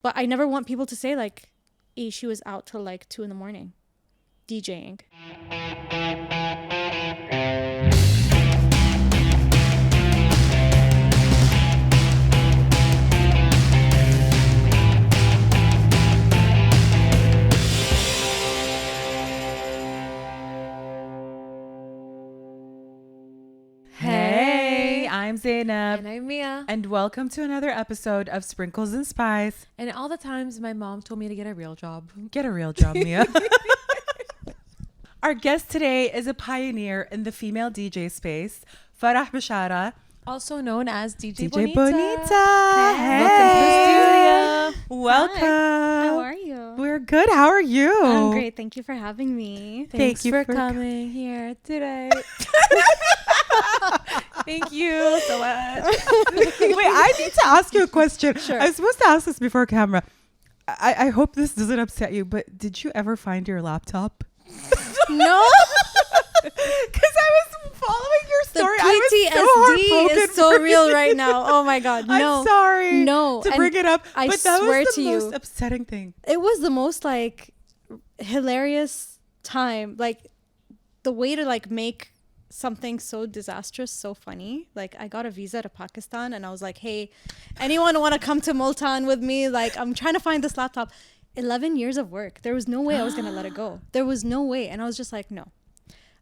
But I never want people to say like, she was out till like 2 a.m. DJing. I'm Zainab. And I'm Mia. And welcome to another episode of Sprinkles and Spice. And all the times my mom told me to get a real job. Get a real job, Mia. Our guest today is a pioneer in the female DJ space, Farah Bishara. Also known as DJ DJ Bonita. Hey. Welcome to the studio. Welcome. Hi. How are you? We're good. How are you? I'm great. Thank you for having me. Thanks you for for coming here today. Thank you so much. Wait, I need to ask you a question. Sure. I was supposed to ask this before camera. I hope this doesn't upset you, but did you ever find your laptop? No. Because I was following your The story. I was PTSD is so real right now. Oh my God. No. I'm sorry No. to bring it up, I but that swear was to the you, most upsetting thing. it was the most like hilarious time. Like the way to like make something so disastrous so funny. Like I got a visa to Pakistan and I was like, hey, anyone want to come to Multan with me? Like I'm trying to find this laptop. 11 years of work. There was no way I was gonna let it go. There was no way. And I was just like, no,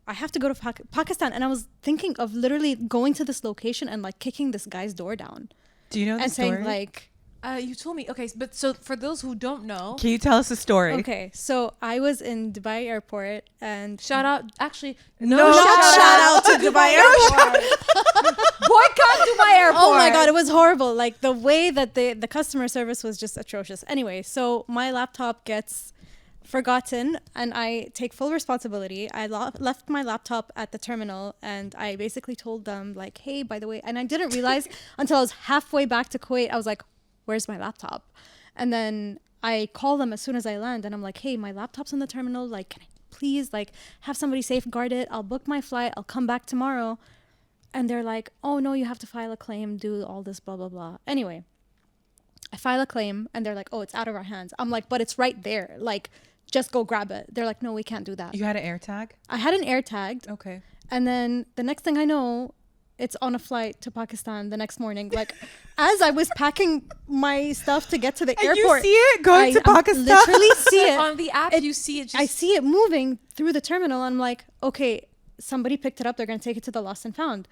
I have to go to Pakistan. And I was thinking of literally going to this location and like kicking this guy's door down Do you know the and story? saying like, You told me. Okay, but so for those who don't know, Can you tell us the story? okay, so I was in Dubai airport and shout out. Actually, No, shout out to Dubai airport. Boycott Dubai Airport. Oh my God, it was horrible. Like the way that the customer service was just atrocious. Anyway, so my laptop gets forgotten and I take full responsibility. I left my laptop at the terminal and I basically told them like, hey, by the way, and I didn't realize until I was halfway back to Kuwait, I was like, where's my laptop? And then I call them as soon as I land and I'm like, hey, my laptop's in the terminal. Like, can I please like have somebody safeguard it? I'll book my flight. I'll come back tomorrow. And they're like, oh no, you have to file a claim, do all this, blah, blah, blah. Anyway, I file a claim and they're like, oh, it's out of our hands. I'm like, but it's right there. Like, just go grab it. They're like, no, we can't do that. You had an air tag? I had an air tagged. Okay. And then the next thing I know, it's on a flight to Pakistan the next morning. Like, as I was packing my stuff to get to the And airport. you see it going to Pakistan? Literally see it. On the app, you see it. Just I see it moving through the terminal. I'm like, okay, somebody picked it up. They're going to take it to the lost and found.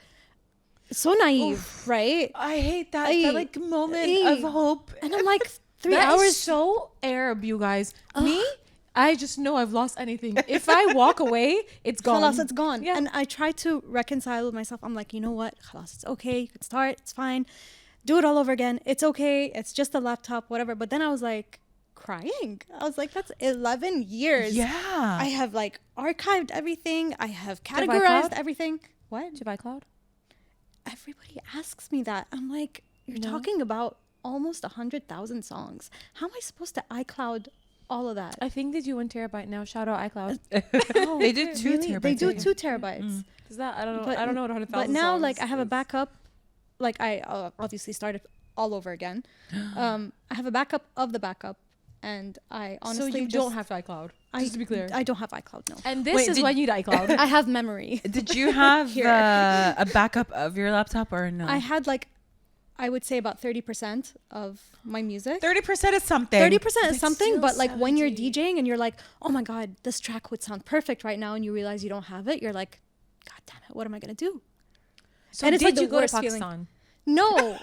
So naive, right? I hate that, Ay, that like moment ay. of hope. And I'm like, 3 That hours. is so Arab, you guys. Me, I just know I've lost anything. If I walk away, it's gone. Khalas, it's gone. Yeah. And I try to reconcile with myself. I'm like, you know what? Khalas, it's okay. You can start. It's fine. Do it all over again. It's okay. It's just a laptop, whatever. But then I was like crying. I was like, that's 11 years. Yeah. I have like archived everything. I have I buy categorized cloud? everything. What? Did you buy cloud? Everybody asks me that. I'm like, you're No. talking about almost 100,000 songs. How am I supposed to iCloud all of that? I think they do 1 terabyte now. Shout out iCloud. Oh, They do 2 really? terabytes. They do I think. 2 terabytes. Is that I don't know. But- I don't know what 100,000. But now, songs like, I have a is. backup. Like, I obviously started all over again. I have a backup of the backup, and I honestly So you just, don't have iCloud. Just to be clear. I don't have iCloud. No, And this Wait, is did- why you need iCloud. I have memory. Did you have Here. a backup of your laptop or no? I had like, I would say about 30% of my music. 30% is something. 30% is But something, still but like when you're 70. DJing and you're like, oh my God, this track would sound perfect right now, and you realize you don't have it, you're like, God damn it, what am I gonna do? So And it's did like the you go to worst feeling. Pakistan? No,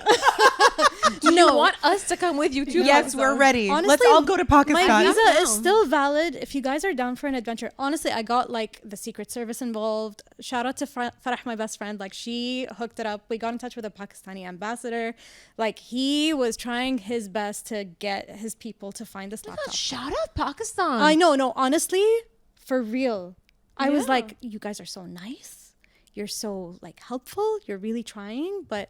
Do no. you want us to come with you to Yes, Pakistan? we're ready. Let's Honestly, all go to Pakistan. My visa I'm is down. still valid if you guys are down for an adventure. Honestly, I got like the Secret Service involved. Shout out to Farah, my best friend. Like she hooked it up. We got in touch with a Pakistani ambassador. Like he was trying his best to get his people to find this laptop. Shout out Pakistan. I know, no, honestly, for real. I was Yeah. like, you guys are so nice. You're so like helpful. You're really trying, but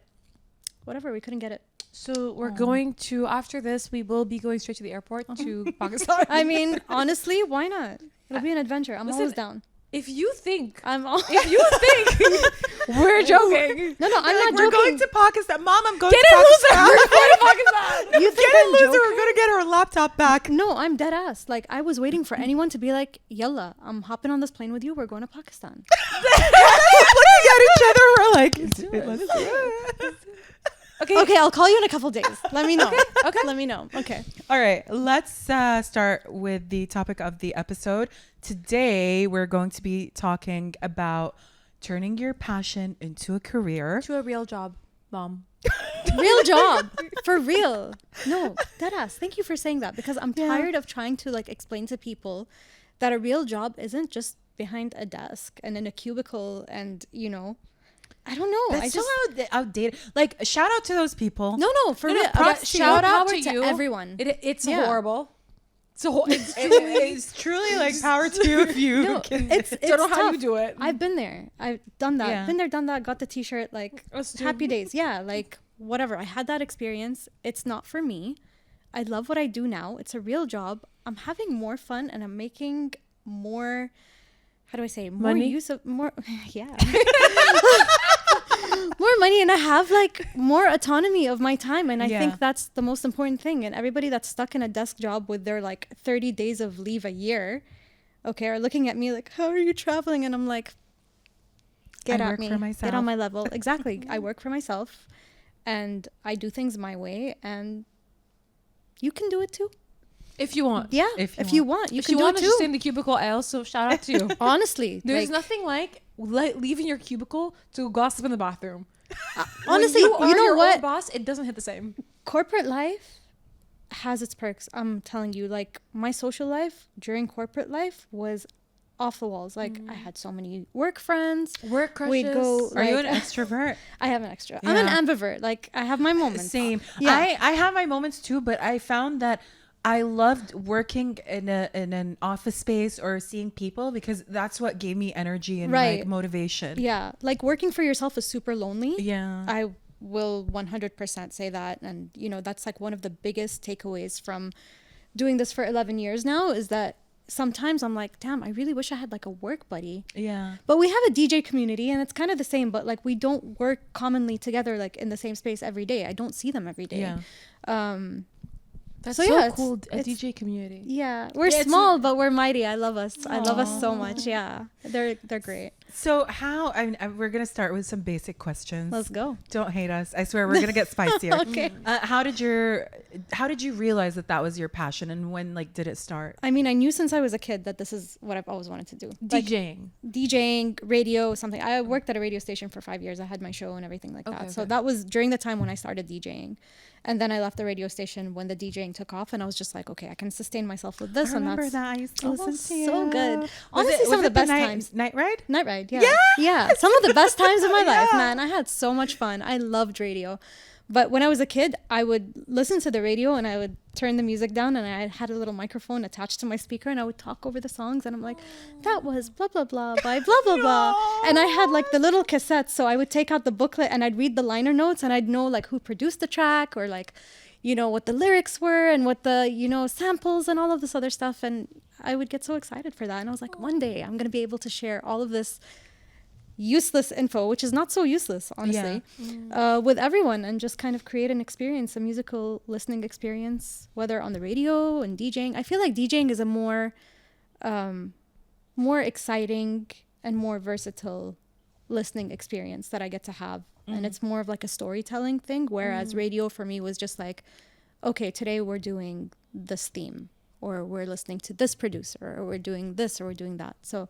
whatever, we couldn't get it. So we're going to, after this, we will be going straight to the airport to Pakistan. I mean, honestly, why not? It'll be an adventure. I'm Listen, always down. If you think I'm all we're joking, no, I'm not We're joking. going to Pakistan. Mom, I'm going get to it, loser. Pakistan. We're going to Pakistan. You think Get it, I'm loser. joking? We're going to get our laptop back. No, I'm dead ass. Like, I was waiting for anyone to be like, "Yalla, I'm hopping on this plane with you. We're going to Pakistan." Looking at each other, we're like, let's do it. Okay, I'll call you in a couple days. Let me know. Okay. Let me know. Okay. All right, let's start with the topic of the episode. Today, we're going to be talking about turning your passion into a career. To a real job, Mom. Real job. For real. No, deadass. Thank you for saying that, because I'm tired of trying to like explain to people that a real job isn't just behind a desk and in a cubicle and, you know, I don't know. That's so outdated. Like, shout out to those people. No, for real. props to you. Shout out Power to you. everyone. It's Yeah. horrible. It's truly like power to you if you No, can. it's Don't know how tough. you do it. I've been there. I've done that. Yeah. Been there, done that. Got the t-shirt. Like, Us too. happy days. Yeah, like whatever. I had that experience. It's not for me. I love what I do now. It's a real job. I'm having more fun and I'm making more. How do I say? More Money? use of more. Yeah. More money, and I have like more autonomy of my time, and I think that's the most important thing. And everybody that's stuck in a desk job with their like 30 days of leave a year, okay, are looking at me like, how are you traveling? And I'm like, get I at work me, for myself. get on my level. Exactly. I work for myself and I do things my way, and you can do it too. If you want. Yeah, If if you you want, you If can you do want it to just stay too. in the cubicle, I also shout out to you. Honestly, There's like, nothing like leaving your cubicle to gossip in the bathroom. honestly, when you are you know your what? own boss, it doesn't hit the same. Corporate life has its perks. I'm telling you, like my social life during corporate life was off the walls. Like I had so many work friends. Work crushes. We'd go. Are you like- an extrovert? I have an extra. I'm an Yeah. ambivert. Like I have my moments. Same. Yeah. I have my moments too, but I found that I loved working in an office space or seeing people, because that's what gave me energy and Right. like motivation. Yeah, like working for yourself is super lonely. Yeah. I will 100% say that, and you know that's like one of the biggest takeaways from doing this for 11 years now, is that sometimes I'm like, damn, I really wish I had like a work buddy. Yeah. But we have a DJ community and it's kind of the same, but like we don't work commonly together like in the same space every day. I don't see them every day. Yeah. That's So, so, yeah, cool. A it's- DJ community. Yeah, we're Yeah, it's- small, but we're mighty. I love us. I love us so much. Yeah, they're great. So how? We're gonna start with some basic questions. Let's go. Don't hate us. I swear we're gonna get spicier. Okay. How did you realize that was your passion, and when like did it start? I mean, I knew since I was a kid that this is what I've always wanted to do. Like, DJing. DJing, radio, something. I worked at a radio station for 5 years. I had my show and everything like that. Okay, So okay. that was during the time when I started DJing. And then I left the radio station when the DJing took off, and I was just like, okay, I can sustain myself with this. I and remember that's that. I used to oh, listen to so you. good. Was Honestly, it- some of was the it best times. Night ride? Night ride, yeah. Yeah. Yeah. Some of the best times of my life, Yeah. man. I had so much fun. I loved radio. But when I was a kid, I would listen to the radio and I would turn the music down, and I had a little microphone attached to my speaker, and I would talk over the songs, and I'm like, that was blah, blah, blah by blah, blah, blah. And I had like the little cassettes. So I would take out the booklet and I'd read the liner notes, and I'd know like who produced the track, or like, you know, what the lyrics were and what the, you know, samples and all of this other stuff. And I would get so excited for that. And I was like, one day I'm going to be able to share all of this useless info, which is not so useless, honestly, with everyone, and just kind of create an experience, a musical listening experience, whether on the radio and DJing. I feel like DJing is a more exciting and more versatile listening experience that I get to have. And it's more of like a storytelling thing, whereas radio for me was just like, okay, today we're doing this theme, or we're listening to this producer, or we're doing this, or we're doing that. So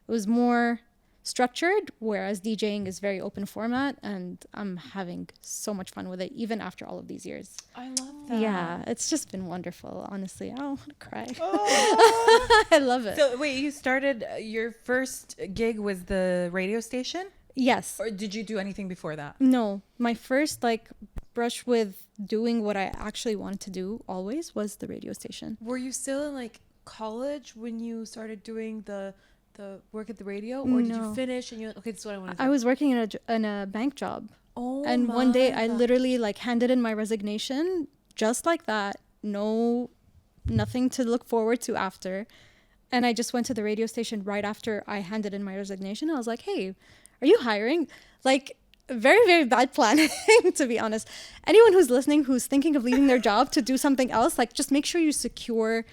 it was more structured, whereas DJing is very open format, and I'm having so much fun with it even after all of these years. I love that. Yeah, it's just been wonderful, honestly. I don't want to cry. Oh. I love it. So wait, you started your first gig was the radio station, Yes. or did you do anything before that? No, my first like brush with doing what I actually wanted to do always was the radio station. Were you still in like college when you started doing the work at the radio, or did you No. finish and you're like, okay, this is what I want to do? I was working in a bank job. Oh, And one day I God. literally like handed in my resignation just like that. Nothing to look forward to after. And I just went to the radio station right after I handed in my resignation. I was like, hey, are you hiring? Like, very, very bad planning, to be honest. Anyone who's listening, who's thinking of leaving their job to do something else, like, just make sure you secure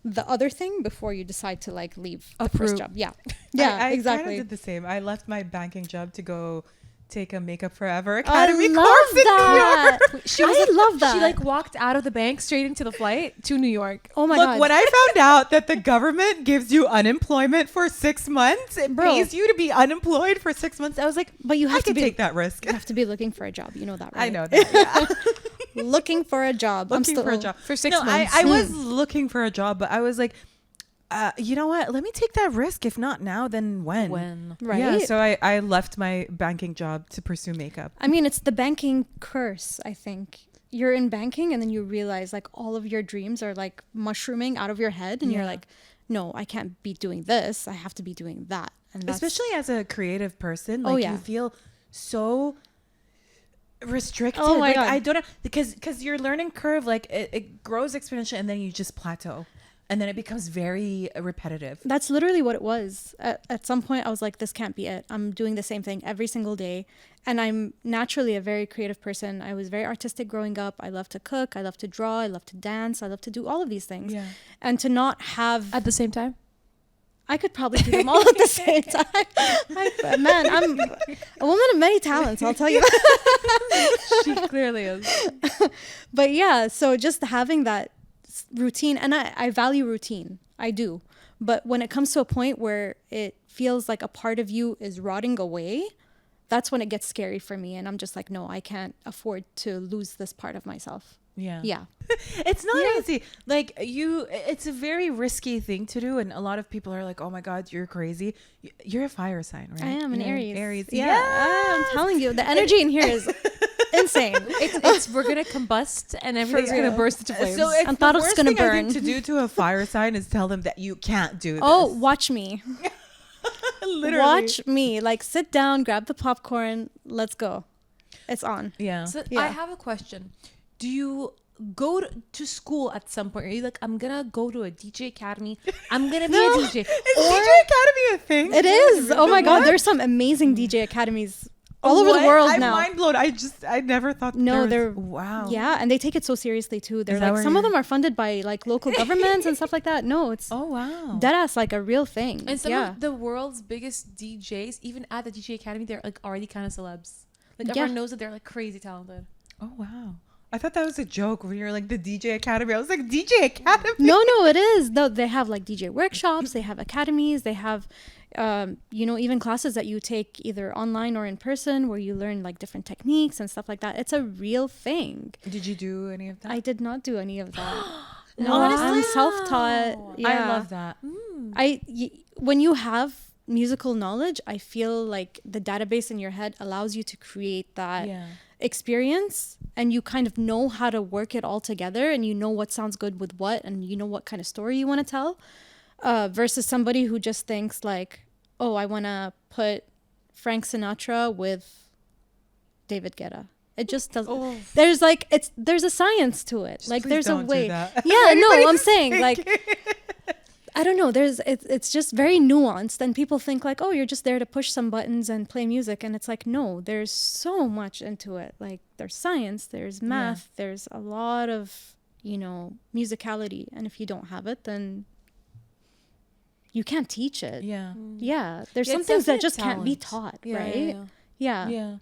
the other thing before you decide to, like, leave the first job. Yeah. Yeah, I exactly. kind of did the same. I left my banking job to go take a Makeup Forever Academy I love course in New that. York. I love that. She like walked out of the bank straight into the flight to New York. Oh my Look, God. when I found out that the government gives you unemployment for 6 months, it Bro. pays you to be unemployed for 6 months. I was like, But you I have to could be take that risk. You have to be looking for a job. You know that, right? I know that. Yeah. Looking for a job. Looking for a job For 6 months. I was looking for a job, but I was like, you know what? Let me take that risk. If not now, then when? Right. Yeah. So I left my banking job to pursue makeup. I mean, it's the banking curse, I think. You're in banking and then you realize like all of your dreams are like mushrooming out of your head and you're like, no, I can't be doing this. I have to be doing that. And that's, Especially as a creative person, like you feel so restricted. Oh my like God. I don't know, because your learning curve, like it grows exponentially and then you just plateau. And then it becomes very repetitive. That's literally what it was. At some point, I was like, this can't be it. I'm doing the same thing every single day. And I'm naturally a very creative person. I was very artistic growing up. I love to cook. I love to draw. I love to dance. I love to do all of these things. Yeah. And to not have... At the same time? I could probably do them all at the same time. Man, I'm a woman of many talents, I'll tell you. She clearly is. But yeah, so just having that routine, and I value routine. I do. But when it comes to a point where it feels like a part of you is rotting away, that's when it gets scary for me. And I'm just like, no, I can't afford to lose this part of myself. Yeah. Yeah. It's not easy. Like it's a very risky thing to do. And a lot of people are like, oh my God, you're crazy. You're a fire sign, right? I am an Aries. Aries. Yeah. I'm telling you, the energy in here is insane. It's we're gonna combust and everything's gonna burst into flames. So it's And the Tharouk's worst gonna thing I burn. think to do to a fire sign is tell them that you can't do this. Oh, watch me. Literally. Watch me. Like, sit down, grab the popcorn. Let's go. It's on. Yeah. So Yeah. I have a question. Do you go to school at some point? Are you like, I'm gonna go to a DJ academy. I'm gonna be a DJ. Is DJ Academy a thing? It is. Oh my God. There's some amazing DJ academies all over the What? world I'm now. mind blown. I never thought. No, there was- they're wow. Yeah, and they take it so seriously too. They're Is that like where some of you're- them are funded by like local governments and stuff like that. No, it's Oh wow. dead ass like a real thing. And some yeah. of the world's biggest DJs, even at the DJ academy, they're like already kind of celebs. Like Yeah. everyone knows that they're like crazy talented. Oh wow. I thought that was a joke when you're like the DJ Academy. I was like DJ Academy. No, it is. No, they have like DJ workshops. They have academies. They have, even classes that you take either online or in person where you learn like different techniques and stuff like that. It's a real thing. Did you do any of that? I did not do any of that. No, Honestly? I'm self-taught. Yeah. I love that. When you have musical knowledge, I feel like the database in your head allows you to create that experience, and you kind of know how to work it all together, and you know what sounds good with what, and you know what kind of story you want to tell, versus somebody who just thinks like, oh, I want to put Frank Sinatra with David Guetta. It just doesn't. There's a science to it. Just like please there's a don't do way. that. Yeah, no, I'm Anybody's saying like thinking. I don't know. It's just very nuanced, and people think like, oh, you're just there to push some buttons and play music, and it's like, no, there's so much into it. Like there's science, there's math, there's a lot of musicality, and if you don't have it, then you can't teach it. Yeah. Yeah, there's Yeah, some it's things that definite just can't be talent. taught, Yeah, right? yeah. Yeah.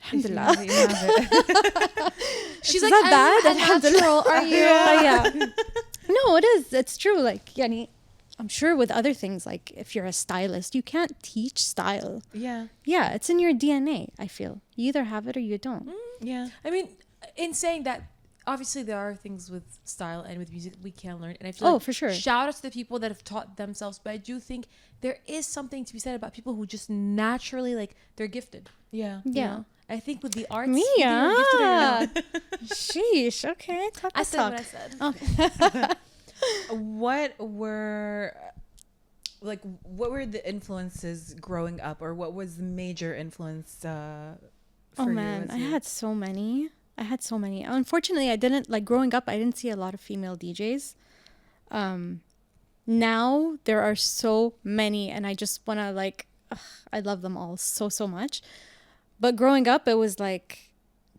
Alhamdulillah. Alhamdulillah. You have it. She's Is like, that bad? I'm a natural. Are you? Yeah. No, it is. It's true. Like, yani, I'm sure with other things, like if you're a stylist, you can't teach style. Yeah. Yeah, it's in your DNA, I feel. You either have it or you don't. Yeah. I mean, in saying that, obviously there are things with style and with music we can learn, and I feel Oh, like for sure. shout out to the people that have taught themselves. But I do think there is something to be said about people who just naturally like they're gifted. Yeah. you Yeah. know? I think with the arts, Me, either you're gifted or you're not. Sheesh. Okay. Talk I the said talk. what I said. Okay. What were the influences growing up, or what was the major influence for Oh you? man, as I you- had so many. Unfortunately, I didn't like growing up. I didn't see a lot of female DJs. now there are so many, and I just want to like, I love them all so much. But growing up, it was like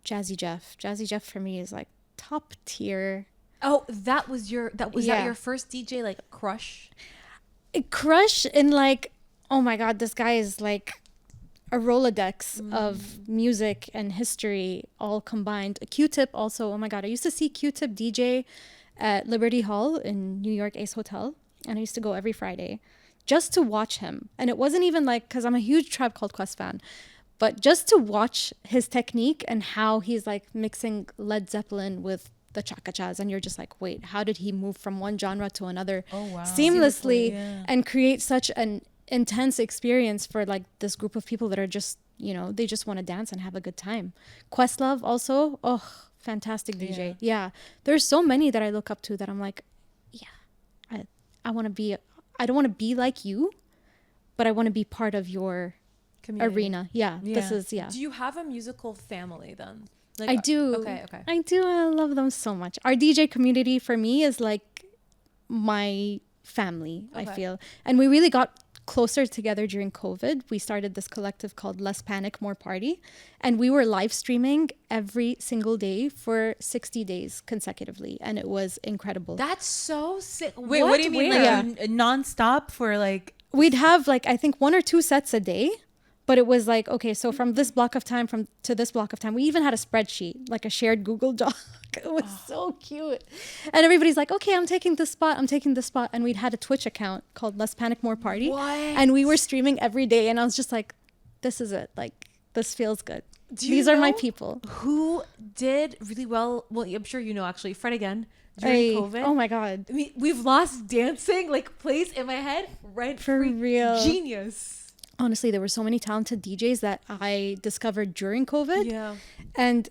Jazzy Jeff. Jazzy Jeff for me is like top tier. Oh, that was that your first DJ like crush? A crush in like, oh my God, this guy is like a Rolodex of music and history all combined. A Q-Tip also, oh my God, I used to see Q-Tip DJ at Liberty Hall in New York Ace Hotel, and I used to go every Friday just to watch him. And it wasn't even like, because I'm a huge Tribe Called Quest fan, but just to watch his technique and how he's like mixing Led Zeppelin with the cha-cha-chas, and you're just like, wait, how did he move from one genre to another seamlessly and create such an intense experience for like this group of people that are just, you know, they just want to dance and have a good time. Questlove also, oh, fantastic DJ. Yeah, there's so many that I look up to that I'm like, yeah, I want to be, I don't want to be like you, but I want to be part of your community. Arena. This is, Do you have a musical family then? Like, I do. Okay. I do. I love them so much. Our DJ community for me is like my family, I feel. And we really got closer together during COVID. We started this collective called Less Panic, More Party. And we were live streaming every single day for 60 days consecutively. And it was incredible. That's so sick. Wait, what do you mean? Like non-stop for like... We'd have like, I think 1 or 2 sets a day. But it was like, okay, so from this block of time to this block of time, we even had a spreadsheet, like a shared Google Doc. It was so cute. And everybody's like, okay, I'm taking this spot. And we'd had a Twitch account called Less Panic, More Party. What? And we were streaming every day. And I was just like, this is it. Like, this feels good. These are my people. Who did really well? Well, I'm sure you know, actually. Fred again. During COVID. Oh my God. I mean, we've lost dancing, like, place in my head. Right? For real. Genius. Honestly, there were so many talented DJs that I discovered during COVID. Yeah. And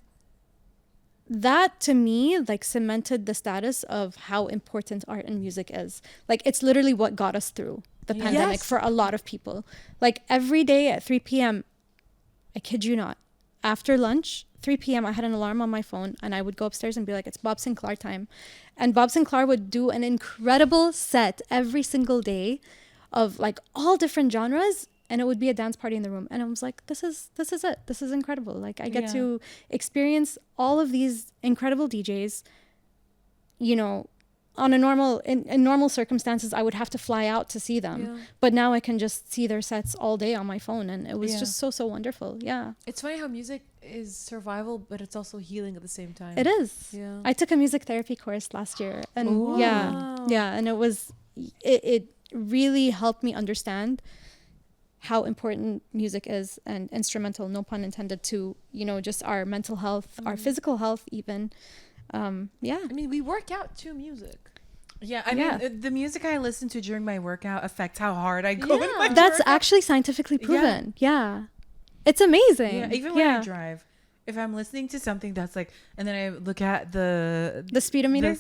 that to me like cemented the status of how important art and music is. Like it's literally what got us through the pandemic for a lot of people. Like every day at 3 p.m., I kid you not, after lunch, 3 p.m., I had an alarm on my phone and I would go upstairs and be like, it's Bob Sinclair time. And Bob Sinclair would do an incredible set every single day of like all different genres. And it would be a dance party in the room. And I was like, this is it. This is incredible. Like I get to experience all of these incredible DJs, you know, on a normal, in normal circumstances, I would have to fly out to see them. Yeah. But now I can just see their sets all day on my phone. And it was just so wonderful. Yeah. It's funny how music is survival, but it's also healing at the same time. It is. Yeah. I took a music therapy course last year. And and it really helped me understand how important music is and instrumental, no pun intended, to, you know, just our mental health, our physical health even. I mean, we work out to music. Yeah, I mean, the music I listen to during my workout affects how hard I go in my That's workout. actually scientifically proven. Yeah. It's amazing. Yeah, even when I drive. If I'm listening to something that's like, and then I look at the speedometer,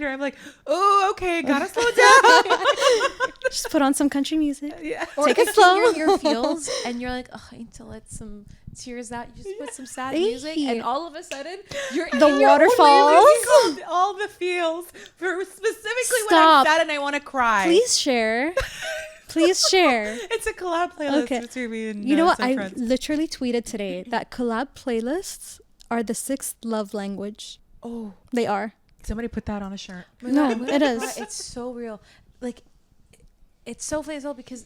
I'm like, oh, okay, gotta slow down. Just put on some country music. Yeah. Or take it slow. You're in your feels and you're like, oh, I need to let some tears out. You just put some sad music, and all of a sudden, you're the waterfalls. All the feels. For specifically when I'm sad and I want to cry. Please share. Please share. It's a collab playlist between me and you know what? I friends. literally tweeted today that collab playlists are the 6th love language. Oh, they are. Somebody put that on a shirt. No, it is. It's so real. Like, it's so funny as well because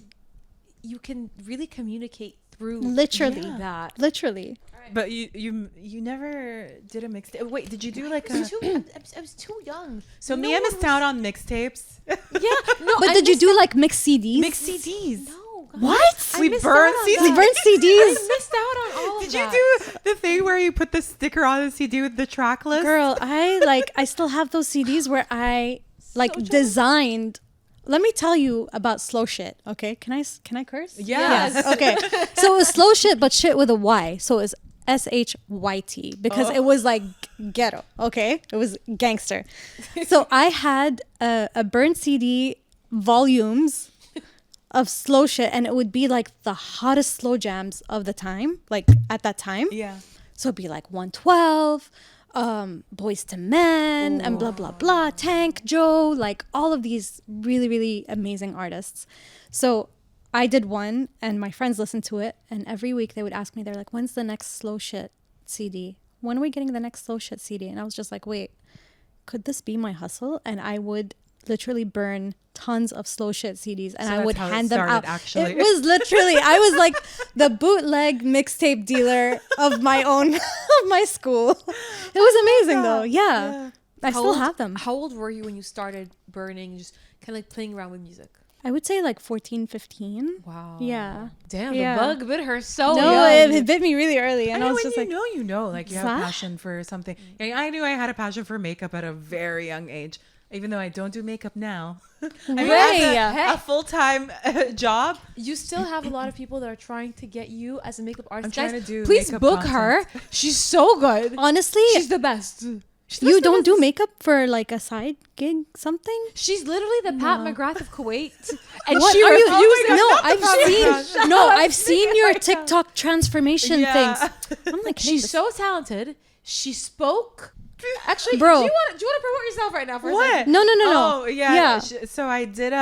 you can really communicate through that. Literally. But you never did a mixtape. Wait, did you do like a? I was too young. So me, I missed out on mixtapes. Yeah, no. But did you do like mixed CDs? Mixed CDs. No. What? We burned CDs. We burned CDs. I missed out on all of that. Did you do the thing where you put the sticker on the CD with the track list? Girl, I still have those CDs where I designed. Let me tell you about slow shit. Okay, can I curse? Yes. Okay, so it was slow shit, but shit with a Y. So it was SHYT because it was like ghetto. Okay, it was gangster. So I had a burned CD volumes of slow shit, and it would be like the hottest slow jams of the time, like at that time. Yeah. So it'd be like 112, Boys to Men and blah blah blah, Tank Joe, like all of these really really amazing artists. So I did one, and my friends listened to it, and every week they would ask me, they're like, when's the next Slow Shit CD? When are we getting the next Slow Shit CD? And I was just like, wait, could this be my hustle? And I would literally burn tons of Slow Shit CDs, and So I would that's how it hand them started, out. actually. It was literally, I was like the bootleg mixtape dealer of my own, of my school. It was amazing though. Yeah. I still have them. How old were you when you started burning, just kind of like playing around with music? I would say like 14, 15. Wow. Yeah. Damn, Yeah. the bug bit her so No, young. it bit me really early, and I was when just like, you know, like you have a passion for something. Yeah, I knew I had a passion for makeup at a very young age, even though I don't do makeup now. I mean, as a full-time job. You still have a lot of people that are trying to get you as a makeup artist. I'm trying Guys, to do please makeup book content. her. She's so good. honestly, She's the best. you don't do makeup for like a side gig, something? She's literally the Pat McGrath of Kuwait, and What she are you? refuses. No, not the I've podcast. seen. No, I've seen your TikTok transformation things. I'm like, She's so talented. She spoke. Actually, Bro. do you want to promote yourself right now for a What? second? No. Oh yeah. Yeah. So I did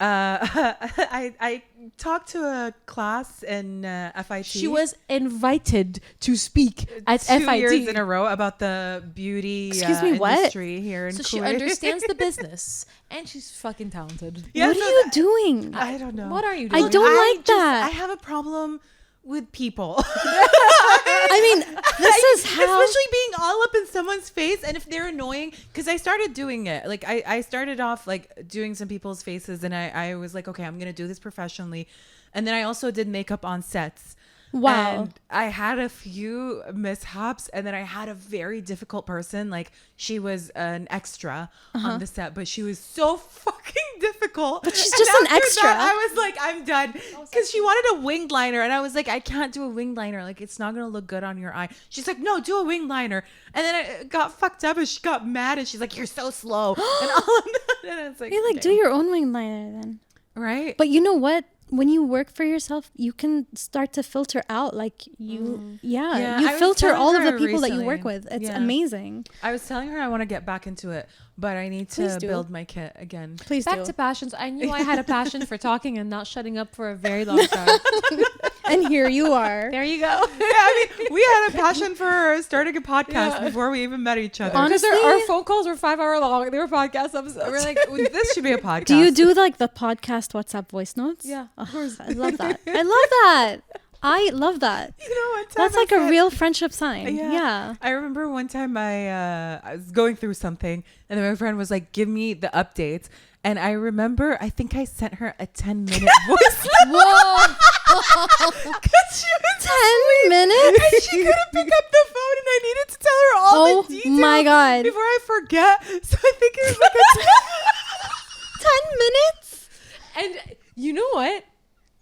I talked to a class in FIT. She was invited to speak at 2 FIT. years in a row about the beauty Excuse me, what? industry here in So Kuwait. she understands the business, and she's fucking talented. Yeah, What so are you doing? I don't know. What are you I doing? don't I like that. I have a problem with people. I mean, this is how. Especially being all up in someone's face, and if they're annoying, because I started doing it. Like I started off like doing some people's faces, and I was like, okay, I'm gonna do this professionally, and then I also did makeup on sets. Wow. And I had a few mishaps, and then I had a very difficult person. Like she was an extra on the set, but she was so fucking difficult. But she's And just an after extra. that, I was like, I'm done, because she wanted a winged liner, and I was like, I can't do a winged liner. Like it's not gonna look good on your eye. She's like, no, do a winged liner. And then I got fucked up, and she got mad, and she's like, you're so slow, and all of that. And I was like, You like do okay. your own wing liner then. Right. But you know what? When you work for yourself, you can start to filter out like you, Yeah, you I was filter telling all of the her people that you recently. work with. It's Yeah. amazing. I was telling her I want to get back into it, but I need Please to do. build my kit again. Please Back do. to passions. I knew I had a passion for talking and not shutting up for a very long time. And here you are. There you go. Yeah, I mean, we had a passion for starting a podcast before we even met each other. Honestly, Our phone calls were 5 hour long. They were podcast episodes. We're like, this should be a podcast. do you do like the podcast WhatsApp voice notes? Yeah. Oh, I love that. I love that. I love that. You know what? That's like a real friendship sign. Yeah. I remember one time I was going through something, and then my friend was like, "Give me the updates." And I remember, I think I sent her a 10-minute voice. Whoa. Because she was 10 minutes? and she couldn't pick up the phone, and I needed to tell her all Oh the details my God. before I forget. So I think it was like a 10 minutes? And you know what?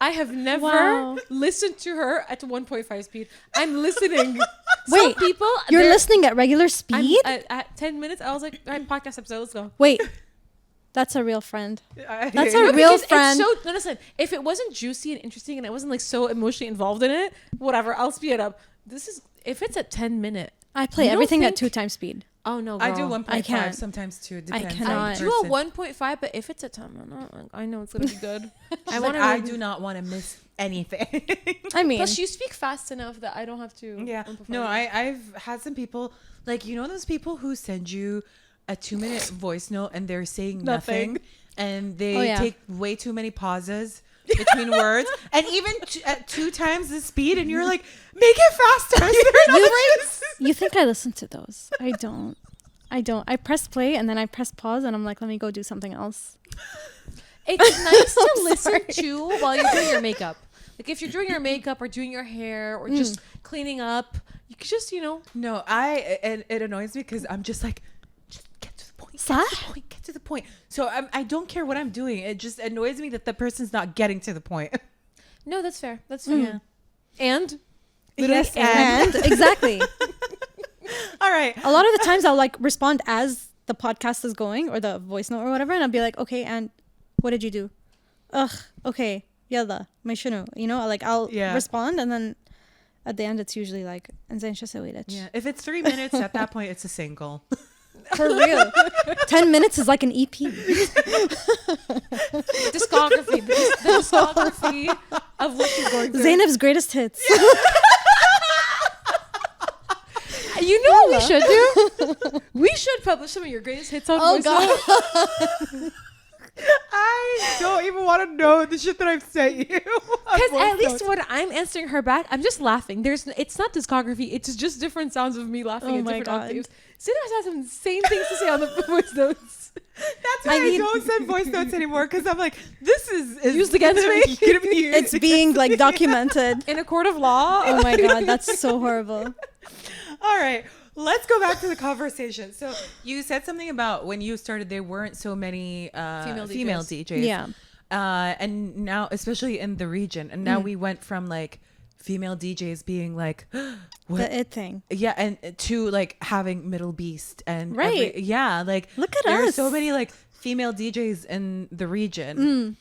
I have never Wow. listened to her at 1.5 speed. I'm listening. Wait, people, You're they're- listening at regular I'm- speed? at 10 minutes, I was like, all right, podcast episode, let's go. Wait. That's a real friend. That's That's a No, real because friend. It's so, no, listen, if it wasn't juicy and interesting and I wasn't like so emotionally involved in it, whatever, I'll speed it up. This is, if it's a 10-minute, I play You don't everything at think- 2 times speed. oh no, I girl. do 1.5 I can't. sometimes too. It I depends. cannot. I on the do a person. 1.5, but if it's a 10-minute, I know it's gonna be good. I wanna I really- do not want to miss anything. I mean, Plus, you speak fast enough that I don't have to. Yeah. amplify No, it. I've had some people, like, you know, those people who send you a 2-minute voice note and they're saying nothing, and they Oh, yeah. take way too many pauses between words, and even at 2 times the speed, and you're like, make it faster. you think I listen to those. I don't. I press play and then I press pause and I'm like, let me go do something else. It's nice to I'm listen sorry. to while you're doing your makeup. Like if you're doing your makeup or doing your hair or just cleaning up, you could just, No, and it annoys me because I'm just like, just get to the point. Get to the point. So I don't care what I'm doing. It just annoys me that the person's not getting to the point. No, that's fair. That's fair. Yeah. And Yes, And exactly. All right. A lot of the times I'll like respond as the podcast is going or the voice note or whatever, and I'll be like, okay, and what did you do? Ugh, okay, yalla, may shunu. You know, like I'll Yeah. respond and then at the end it's usually like Yeah, if it's 3 minutes, at that point it's a single. for real. 10 minutes is like an EP. Discography. The discography of what she's going through. Zainab's greatest hits. You know what we should do? We should publish some of your greatest hits on voice note. I don't even want to know the shit that I've sent you. Because at least when I'm answering her back, I'm just laughing. It's not discography. It's just different sounds of me laughing at different octaves. Zina has some insane things to say on the voice notes. That's why I don't send voice notes anymore, because I'm like, this is used against me. It's being like documented in a court of law. Oh my God, that's so horrible. All right, let's go back to the conversation. So you said something about when you started, there weren't so many female DJs. Yeah. And now, especially in the region, and now we went from like female DJs being like what? The it thing. Yeah, and to like having Middle Beast and right. Like look at there us. are so many like female DJs in the region.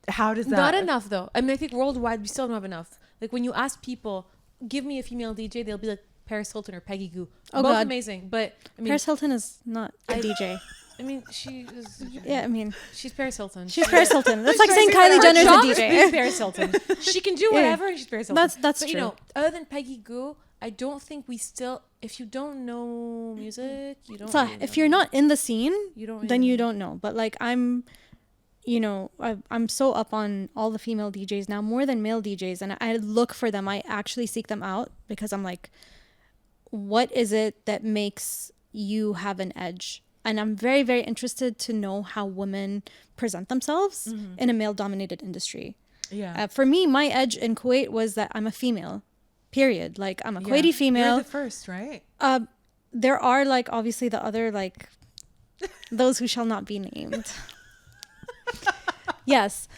How does that? Not enough though. I mean, I think worldwide we still don't have enough. Like when you ask people, give me a female DJ, they'll be like Paris Hilton or Peggy Gou. Oh, both God. amazing, but I mean, Paris Hilton is not a DJ. I mean, she is. Yeah, I mean, she's Paris Hilton. she's Paris Hilton. That's like saying Kylie Jenner's a DJ. Paris Hilton. She can do whatever, and she's Paris Hilton. That's but, true. You know, other than Peggy Gou, I don't think we still. If you don't know music, you don't. So really if know. you're not in the scene, You don't really then you know. don't know. But like I'm so up on all the female DJs now, more than male DJs, and I look for them. I actually seek them out because I'm like, what is it that makes you have an edge? And I'm very, very interested to know how women present themselves in a male-dominated industry. Yeah. For me, my edge in Kuwait was that I'm a female, period. Like, I'm a Kuwaiti female. You're the first, right? There are, like, obviously the other, like, those who shall not be named. Yes.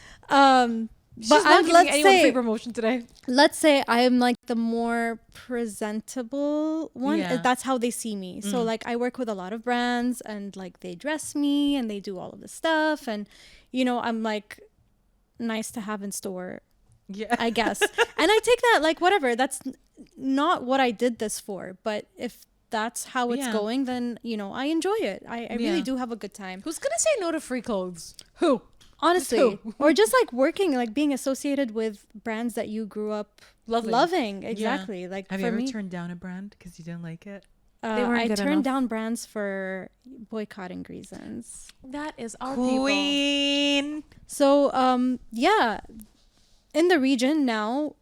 She's But not giving let's anyone say, free promotion today. let's say I am like the more presentable one. Yeah. That's how they see me. So like I work with a lot of brands and like they dress me and they do all of this stuff. And, you know, I'm like nice to have in store, Yeah. I guess. And I take that like whatever. That's not what I did this for. But if that's how it's going, then, you know, I enjoy it. I really do have a good time. Who's gonna say no to free clothes? Who? Honestly, or just like working, like being associated with brands that you grew up loving. Exactly. Yeah. Like Have for you ever me, turned down a brand because you didn't like it? They weren't I good turned enough. down brands for boycotting reasons. That is our people. Queen. So, yeah, in the region now,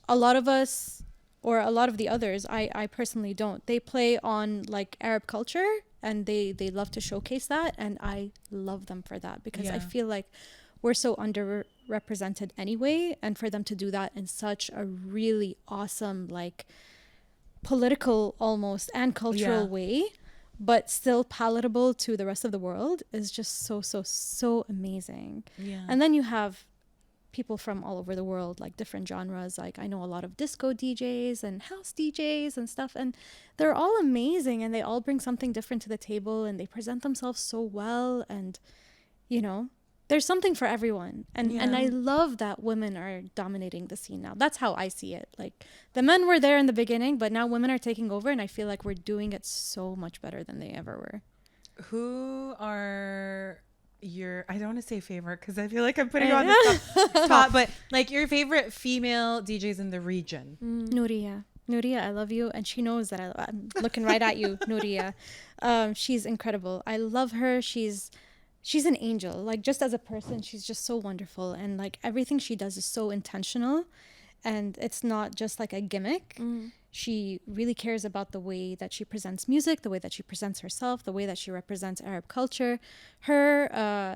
a lot of us, or a lot of the others, I personally don't. They play on like Arab culture. And they love to showcase that, and I love them for that because I feel like we're so underrepresented anyway, and for them to do that in such a really awesome, like political almost and cultural way, but still palatable to the rest of the world is just so amazing. Yeah. And then you have people from all over the world, like different genres. Like I know a lot of disco DJs and house DJs and stuff, and they're all amazing and they all bring something different to the table and they present themselves so well. And, you know, there's something for everyone. And I love that women are dominating the scene now. That's how I see it. Like the men were there in the beginning, but now women are taking over, and I feel like we're doing it so much better than they ever were. Who are your, I don't want to say favorite because I feel like I'm putting you on the spot, but like your favorite female DJs in the region? Nuria, I love you, and she knows that I'm looking right at you, Nuria. She's incredible. I love her. She's an angel. Like just as a person, she's just so wonderful, and like everything she does is so intentional, and it's not just like a gimmick. She really cares about the way that she presents music, the way that she presents herself, the way that she represents Arab culture. Her,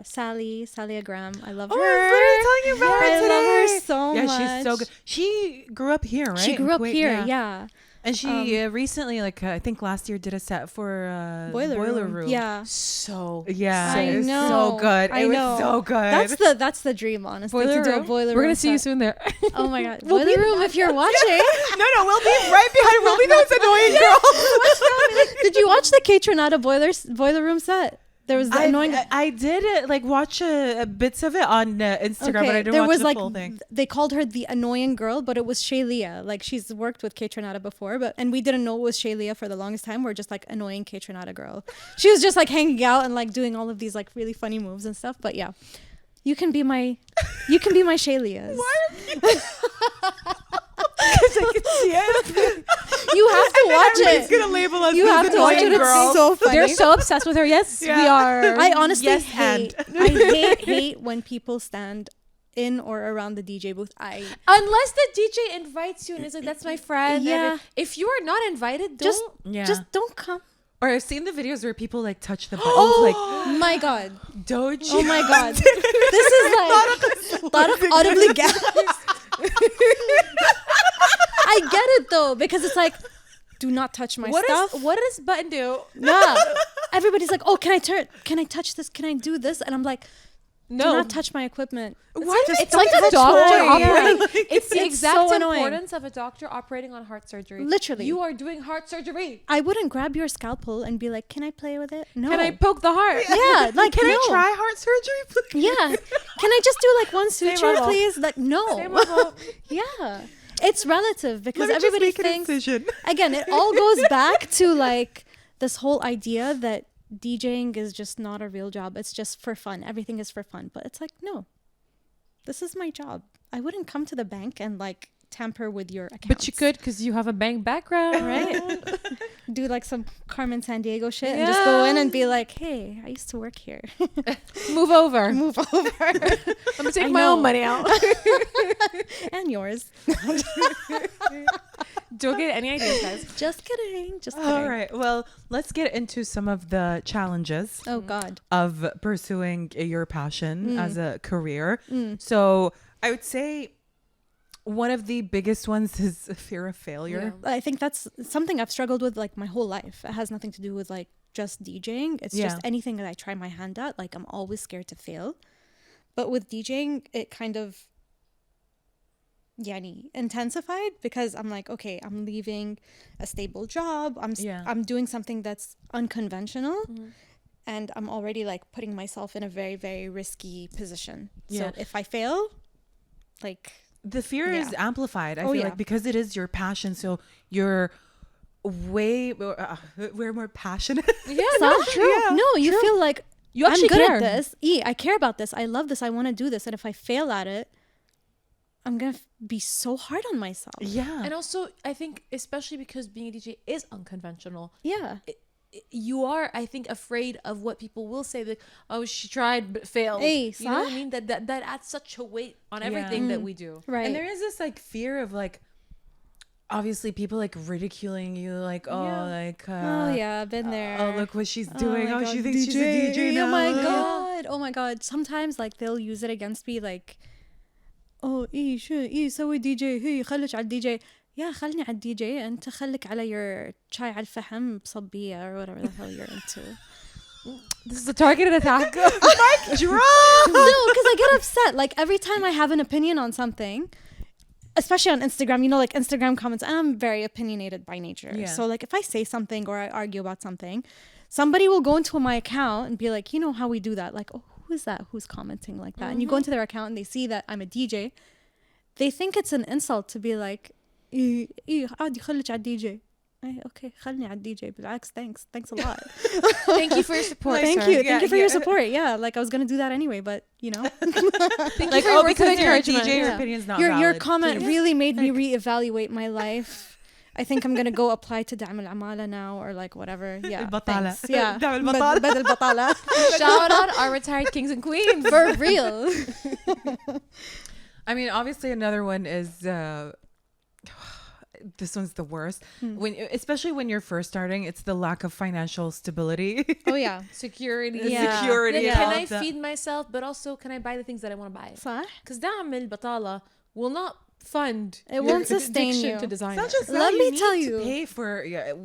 Sally Graham, I love her. I was literally telling you about her today. I love her so much. Yeah, she's so good. She grew up here, right? She grew up here, yeah. And she recently, like I think last year, did a set for Boiler Room. Yeah. So Yeah, I it was know. so good. I It know. was so good. That's the dream, honestly. Boiler to do a Room? boiler We're room gonna see you set. soon there. Oh my God, Boiler Room! If you're watching, No, we'll be right behind. We'll be those annoying girls. did you watch the K Tronada boiler room set? There was the annoying. I did like watch bits of it on Instagram, but I didn't watch the full thing. They called her the annoying girl, but it was Shaylia. Like she's worked with Kaytranada before, and we didn't know it was Shaylia for the longest time. We're just like annoying Kaytranada girl. She was just like hanging out and like doing all of these like really funny moves and stuff. But yeah, you can be my Shaylias. Why are you? Because I can see it. You have to watch it. He's gonna label us. You have to watch it. It's so funny. They're so obsessed with her. Yes, we are. I honestly Yes, hate when people stand in or around the DJ booth. Unless the DJ invites you and is like, "That's my friend." Yeah. If you are not invited, just don't come. Or I've seen the videos where people like touch the buttons, Oh my god. Doge. Oh my god. This is like Tarek audibly gasps. I get it though, because it's like, do not touch my stuff. What does button do? Yeah. Everybody's like, oh, can I touch this? Can I do this? And I'm like, No. do not touch my equipment. It's like a doctor operating. It's the It's exact so annoying. importance of a doctor operating on heart surgery. Literally. You are doing heart surgery. I wouldn't grab your scalpel and be like, can I play with it? No. Can I poke the heart? Yeah, like, Can no. I try heart surgery, please? Yeah. Can I just do like one suture, level. please? Like, no. Same level. Yeah. It's relative because Let me just everybody make an thinks, incision. again, it all goes back to like this whole idea that DJing is just not a real job. It's just for fun. Everything is for fun. But it's like, no, this is my job. I wouldn't come to the bank and like tamper with your accounts. But you could, because you have a bank background, right? Do like some Carmen San Diego shit and just go in and be like, hey, I used to work here. Move over. Move over. I'm gonna take I my know. own money out. And yours. Don't get any ideas, guys. Just kidding. Just kidding. All right. Well, let's get into some of the challenges Oh God. of pursuing your passion as a career. So I would say one of the biggest ones is fear of failure. I think that's something I've struggled with like my whole life. It has nothing to do with like just DJing. It's just anything that I try my hand at. Like I'm always scared to fail. But with DJing, it kind of intensified because I'm like, okay, I'm leaving a stable job. I'm doing something that's unconventional. And I'm already like putting myself in a very, very risky position. So if I fail, like the fear is amplified. I feel yeah. like because it is your passion, so you're way we're more passionate. No, you feel like You actually I'm good care. at this. I care about this. I love this. I want to do this. And if I fail at it, I'm gonna be so hard on myself. Yeah. And also, I think, especially because being a DJ is unconventional. Yeah. You are, I think, afraid of what people will say. Like, oh, she tried but failed. Hey, you know what I mean? That adds such a weight on everything that we do. Right. And there is this like fear of like, obviously people like ridiculing you, like, I've been there. oh, look what she's doing. my Oh, God, she thinks she's a DJ now. Oh my god. Sometimes like they'll use it against me like, oh شو سوي دي جي هي خليك على الدي جي يا خلني على الدي جي انت خليك على your شاي على الفحم بصبية or whatever the hell you're into. This is a targeted attack. No, because I get upset. Like every time I have an opinion on something, especially on Instagram, you know, like Instagram comments, I'm very opinionated by nature. Yeah. So like if I say something or I argue about something, somebody will go into my account and be like, you know how we do that? Like, oh, who is that? Who's commenting like that? And you go into their account and they see that I'm a DJ. They think it's an insult to be like, عادي خليك على الدي جي. Okay, خلني على الدي جي. بالعكس, thanks a lot. Thank you for your support. Thank sir. you for your support. Yeah, like I was gonna do that anyway, but you know. Thank Like, you for your words of because you're a encouragement. DJ, your Yeah. opinion's not Your valid. comment really made me reevaluate my life. I think I'm gonna go apply to دعم العمالة now or like whatever. Yeah, البطالة. thanks. Yeah, دعم البطالة. بدل البطالة. Shout out our retired kings and queens. For real. I mean, obviously another one is this one's the worst. Especially when you're first starting, it's the lack of financial stability. Oh yeah. Security. Yeah. Security. Like, and can all I of that. feed myself, but also can I buy the things that I want to buy? صح. Because دعم البطالة will not fund It your won't sustain addiction you. to design. It's not just Let that, me you tell need you. to pay for,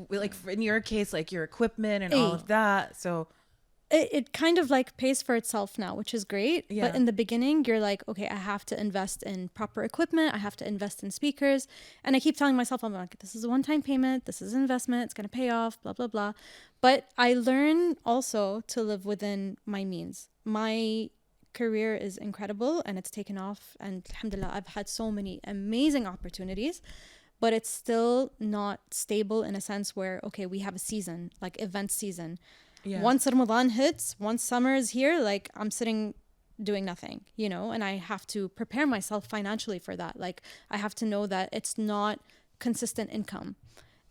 like in your case, like your equipment and all of that. So it kind of like pays for itself now, which is great. Yeah. But in the beginning, you're like, okay, I have to invest in proper equipment. I have to invest in speakers. And I keep telling myself, I'm like, this is a one-time payment. This is an investment. It's going to pay off, blah, blah, blah. But I learn also to live within my means. My career is incredible and it's taken off. And alhamdulillah, I've had so many amazing opportunities. But it's still not stable in a sense where, okay, we have a season, like event season. Yeah. Once Ramadan hits, once summer is here, like I'm sitting doing nothing, and I have to prepare myself financially for that. Like I have to know that it's not consistent income.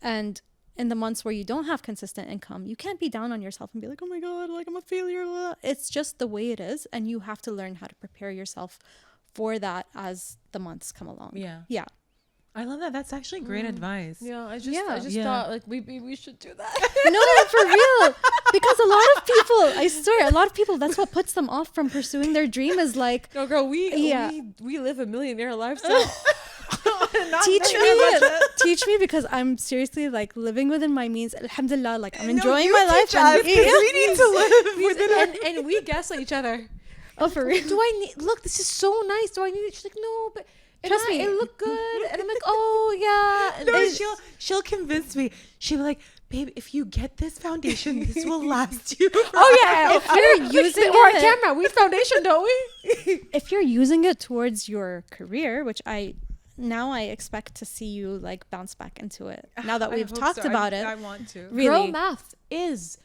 And in the months where you don't have consistent income, you can't be down on yourself and be like, oh my God, like I'm a failure. It's just the way it is. And you have to learn how to prepare yourself for that as the months come along. Yeah. Yeah. I love that. That's actually great advice. Yeah, I just thought like we should do that. No, for real. Because a lot of people, I swear, a lot of people, that's what puts them off from pursuing their dream is like, No, girl, we live a millionaire lifestyle. Teach me because I'm seriously like living within my means. Alhamdulillah, like I'm enjoying my life. And we need to live within and we gaslight each other. Oh, for real? Do I need? Look, this is so nice. Do I need it? She's like, no, but. Trust me, it looked good. And I'm like, oh yeah. And No, she'll convince me. She'll be like, babe, if you get this foundation, this will last you. Oh yeah. If you're using it, or a it, camera, we foundation, don't we? if you're using it towards your career, which I expect to see you like bounce back into it. Now that we've talked about it, I want to. Really, Girl math is.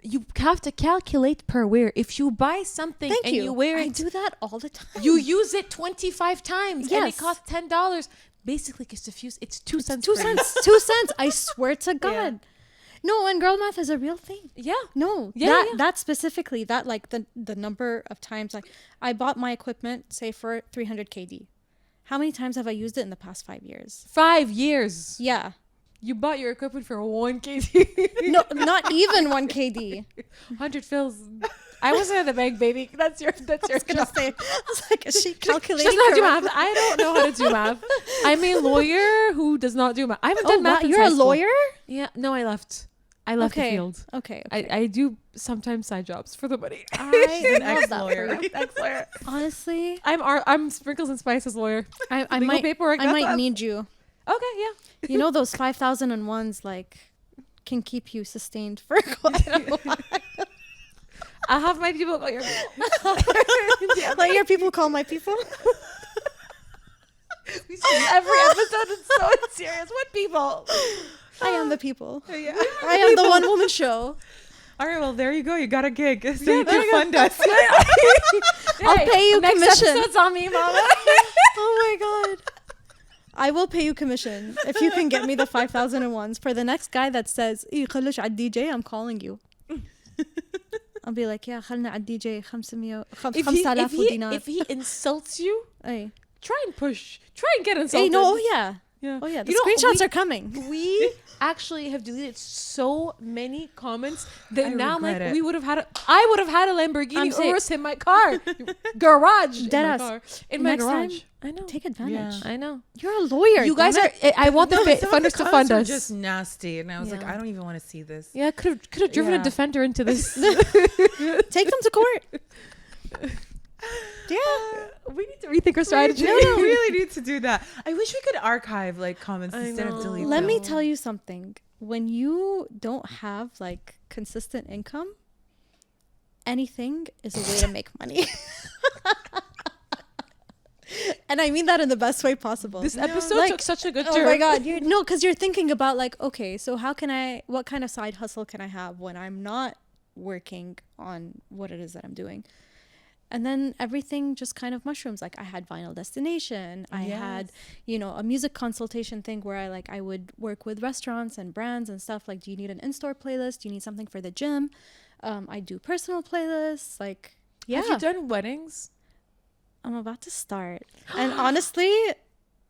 You have to calculate per wear. If you buy something you wear it, I do that all the time. you use it 25 times and it Yes. costs $10. Basically, it's 2 cents. 2 cents. 2 cents. I swear to God. Yeah. No, and girl math is a real thing. Yeah. No, Yeah, that specifically, that like the number of times, like I bought my equipment, say for 300 KD. How many times have I used it in the past 5 years? 5 years. Yeah. You bought your equipment for 1 KD. No, not even 1 KD. 100 fills. I wasn't at the bank, baby. That's your I was gonna say, I was like, is she calculating? She does not do correctly? math. I don't know how to do math. I'm a lawyer who does not do math. I haven't Oh, done math. wow, since you're high a school. lawyer? Yeah. No, I left. I left the field. Okay. I do sometimes side jobs for the money. I an love that ex-lawyer. for you. Ex-lawyer. Honestly, I'm Sprinkles and Spices lawyer. I Legal might paperwork, I that's might us. need you. Okay, yeah. You know those 5,001s like can keep you sustained for quite a while. I'll have my people call your people. Let your people call my people. We say every episode is so serious. What people? I am the people. Yeah. I am the one woman show. All right, well, there you go. You got a gig. So you can fund us. I'll pay you Next commission. episode's on me, mama. Oh my God. I will pay you commission if you can get me the 5,001s. For the next guy that says, "إيه خلوش على DJ," I'm calling you. I'll be like, yeah, خلنا على DJ 5,000 دينار. If he insults you, Ay. try and push. Try and get insulted. Hey, no, oh yeah. Yeah. Oh yeah, the You know, screenshots we- are coming. We actually have deleted so many comments that I now I'm like, regret it. I would have had a Lamborghini I'm saying- Urus in my car. Garage. In my Deadass. car. In my Next garage. time, I know. Take advantage. Yeah. I know. You're a lawyer. You guys damn are. it. I want the No, some of funders the to fund comments were us. just nasty, and I was like, Yeah. I don't even want to see this. Yeah, could have driven Yeah. a defender into this. Take them to court. Yeah. We need to rethink our strategy. No, we really need to do that. I wish we could archive like comments I instead know. of delete Let them. me tell you something. When you don't have like consistent income, anything is a way to make money. And I mean that in the best way possible. This episode Like, took such a good oh turn. my God. Because you're thinking about like, okay, so what kind of side hustle can I have when I'm not working on what it is that I'm doing? And then everything just kind of mushrooms. Like I had Vinyl Destination. I had, a music consultation thing where I would work with restaurants and brands and stuff. Like, do you need an in-store playlist? Do you need something for the gym? I do personal playlists. Like, yeah. Have you done weddings? I'm about to start. And honestly,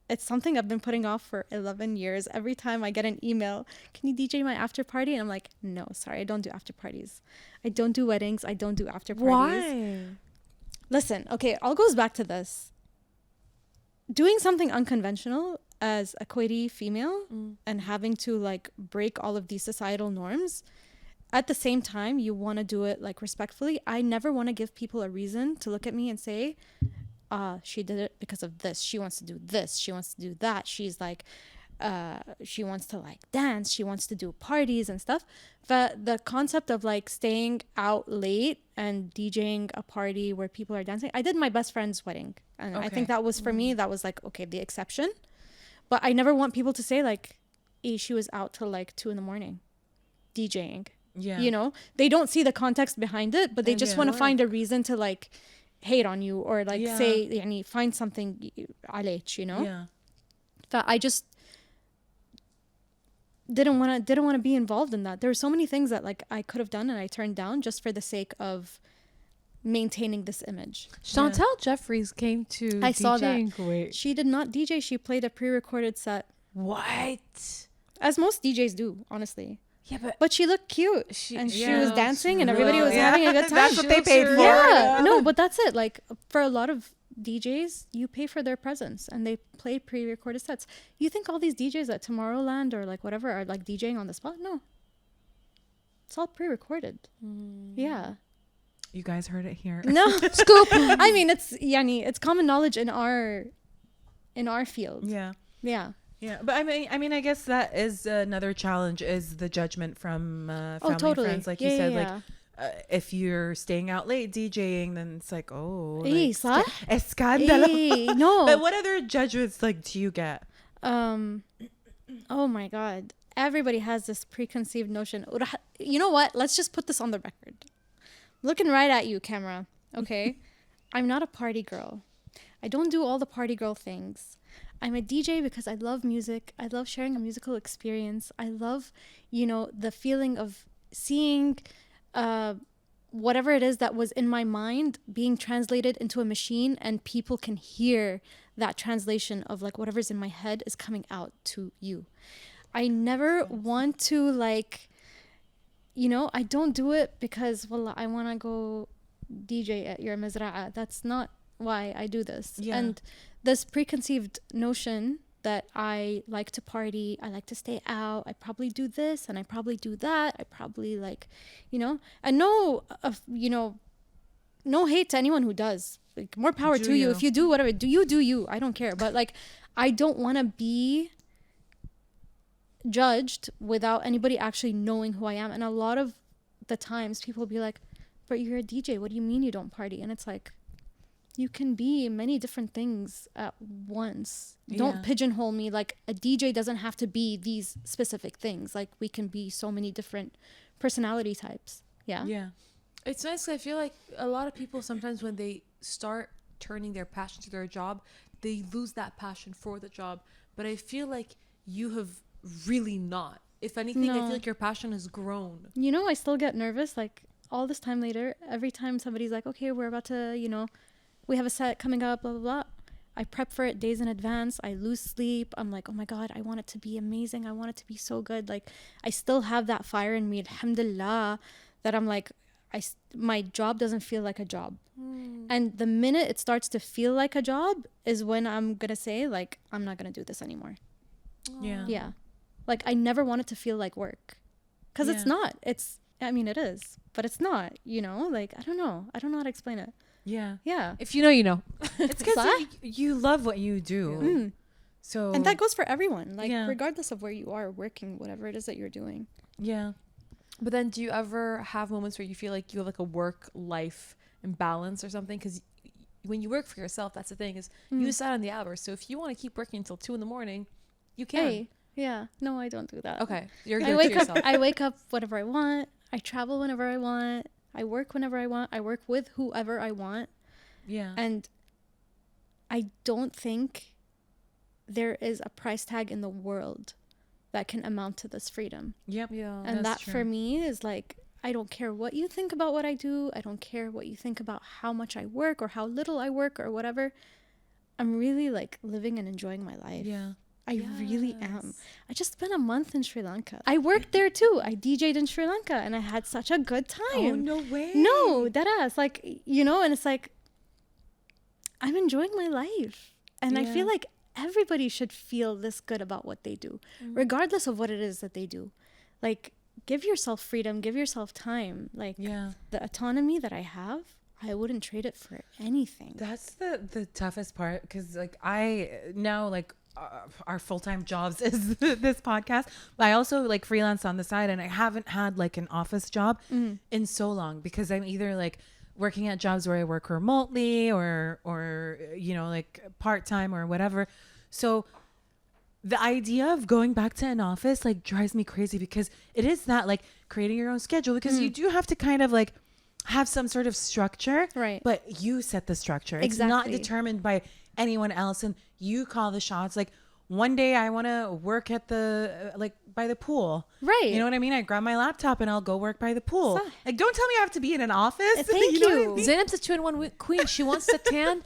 it's something I've been putting off for 11 years. Every time I get an email, can you DJ my after party? And I'm like, no, sorry, I don't do after parties. I don't do weddings. I don't do after parties. Why? Listen, okay, it all goes back to this. Doing something unconventional as a Kuwaiti female and having to like break all of these societal norms, at the same time, you want to do it like respectfully. I never want to give people a reason to look at me and say, she did it because of this. She wants to do this. She wants to do that. She's like, she wants to like dance. She wants to do parties and stuff. But the concept of like staying out late and DJing a party where people are dancing. I did my best friend's wedding. And I think that was, for me, that was like, okay, the exception. But I never want people to say like, she was out till like 2 a.m. DJing. Yeah. You know, they don't see the context behind it, but they just want to find a reason to like hate on you or like say, yani, find something عليك, you know? Yeah. That I just didn't want to be involved in that. There were so many things that like I could have done and I turned down just for the sake of maintaining this image. Chantel Jeffries came to I saw that. in Kuwait. She did not DJ. She played a pre-recorded set. What? As most DJs do, honestly. Yeah, But she looked cute. She was dancing and everybody was having a good time. That's what they paid for. Yeah. No, but that's it. Like for a lot of DJs, you pay for their presence and they play pre-recorded sets. You think all these DJs at Tomorrowland or like whatever are like DJing on the spot? No. It's all pre-recorded. Yeah. You guys heard it here. No. Scoop. I mean, it's common knowledge in our field. Yeah. Yeah. Yeah, but I mean, I guess that is another challenge is the judgment from family and friends, like you said. Like, if you're staying out late DJing, then it's like, oh, like, escándalo. No. But what other judgments like do you get? Oh my God, everybody has this preconceived notion. You know what? Let's just put this on the record. Looking right at you, camera. Okay, I'm not a party girl. I don't do all the party girl things. I'm a DJ because I love music. I love sharing a musical experience. I love, the feeling of seeing whatever it is that was in my mind being translated into a machine, and people can hear that translation of like whatever's in my head is coming out to you. I never want to like, I don't do it because, wallah, I want to go DJ at your mizra'a. That's not why I do this. Yeah. And this preconceived notion that I like to party, I like to stay out, I probably do this and I probably do that, I probably like, and no hate to anyone who does. Like, more power to you. If you do whatever, do you. I don't care. But like, I don't want to be judged without anybody actually knowing who I am. And a lot of the times people will be like, but you're a DJ, what do you mean you don't party? And it's like, you can be many different things at once. Don't pigeonhole me. Like, a DJ doesn't have to be these specific things. Like, we can be so many different personality types. Yeah. It's nice. I feel like a lot of people sometimes when they start turning their passion to their job, they lose that passion for the job. But I feel like you have really not. If anything, I feel like your passion has grown. I still get nervous. Like, all this time later, every time somebody's like, okay, we're about to, we have a set coming up, blah, blah, blah. I prep for it days in advance. I lose sleep. I'm like, oh my God, I want it to be amazing. I want it to be so good. Like, I still have that fire in me, alhamdulillah, that I'm like, my job doesn't feel like a job. And the minute it starts to feel like a job is when I'm going to say, like, I'm not going to do this anymore. Yeah. Like, I never want it to feel like work. Because it's not. It is. But it's not, Like, I don't know. I don't know how to explain it. Yeah. If you know, you know. It's because you love what you do. So, and that goes for everyone, like regardless of where you are working, whatever it is that you're doing. Yeah. But then do you ever have moments where you feel like you have like a work-life imbalance or something? Because when you work for yourself, that's the thing, is you decide on the hours. So if you want to keep working until 2 a.m, you can. Hey, yeah. No, I don't do that. Okay. I wake up whenever I want. I travel whenever I want. I work whenever I want. I work with whoever I want. Yeah. And I don't think there is a price tag in the world that can amount to this freedom. Yep. Yeah. And that for me is like, I don't care what you think about what I do. I don't care what you think about how much I work or how little I work or whatever. I'm really like living and enjoying my life. Yeah. I really am. I just spent a month in Sri Lanka. I worked there too. I DJ'd in Sri Lanka and I had such a good time. Oh, no way. No, deadass. Like, and it's like, I'm enjoying my life. And I feel like everybody should feel this good about what they do, regardless of what it is that they do. Like, give yourself freedom, give yourself time. Like the autonomy that I have, I wouldn't trade it for anything. That's the toughest part, because like I now like our full-time jobs is this podcast, but I also like freelance on the side, and I haven't had like an office job in so long, because I'm either like working at jobs where I work remotely or you know, like part-time or whatever. So the idea of going back to an office like drives me crazy, because it is that like creating your own schedule, because you do have to kind of like have some sort of structure, right? But you set the structure. It's not determined by anyone else, and you call the shots. Like one day I want to work at the like by the pool, right? You know what I mean? I grab my laptop and I'll go work by the pool. Like, don't tell me I have to be in an office. Thank you. Know what I mean? Zainab's a 2-in-1 queen. She wants to tan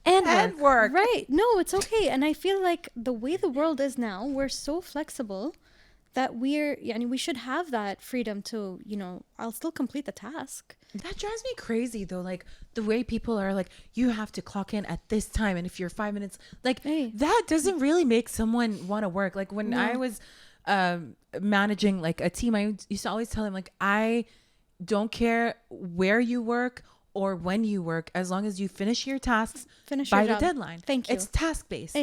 and work. Right? No, it's okay. And I feel like the way the world is now, we're so flexible that we should have that freedom to, you know, I'll still complete the task. That drives me crazy though, like the way people are like, you have to clock in at this time, and if you're 5 minutes, like that doesn't really make someone want to work. Like when I was managing like a team, I used to always tell them like, I don't care where you work or when you work, as long as you finish your tasks by the deadline. Thank you. It's task based.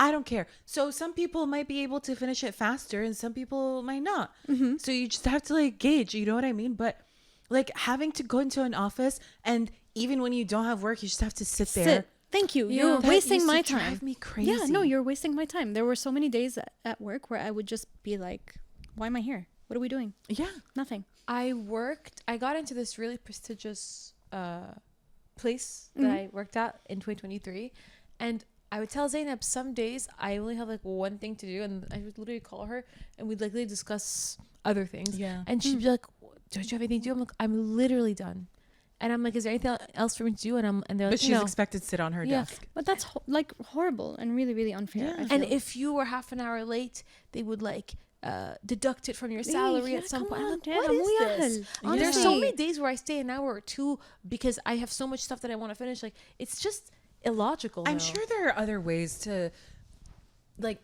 I don't care. So some people might be able to finish it faster and some people might not. So you just have to like gauge, you know what I mean? But like having to go into an office, and even when you don't have work, you just have to sit there. Thank you. Yeah. You're wasting my That used to time. drive me crazy. Yeah, no, you're wasting my time. There were so many days at work where I would just be like, why am I here? What are we doing? Yeah. Nothing. I got into this really prestigious place that I worked at in 2023, and I would tell Zainab some days I only have like one thing to do, and I would literally call her and we'd like discuss other things. Yeah. And she'd be like, don't you have anything to do? I'm like, I'm literally done. And I'm like, is there anything else for me to do? And they're like, But she's expected to sit on her desk. But that's like horrible and really, really unfair. Yeah. and if you were half an hour late, they would like deduct it from your salary at some point. I'm like, what is this? There's so many days where I stay an hour or two because I have so much stuff that I want to finish. Like, it's just illogical. I'm sure there are other ways to like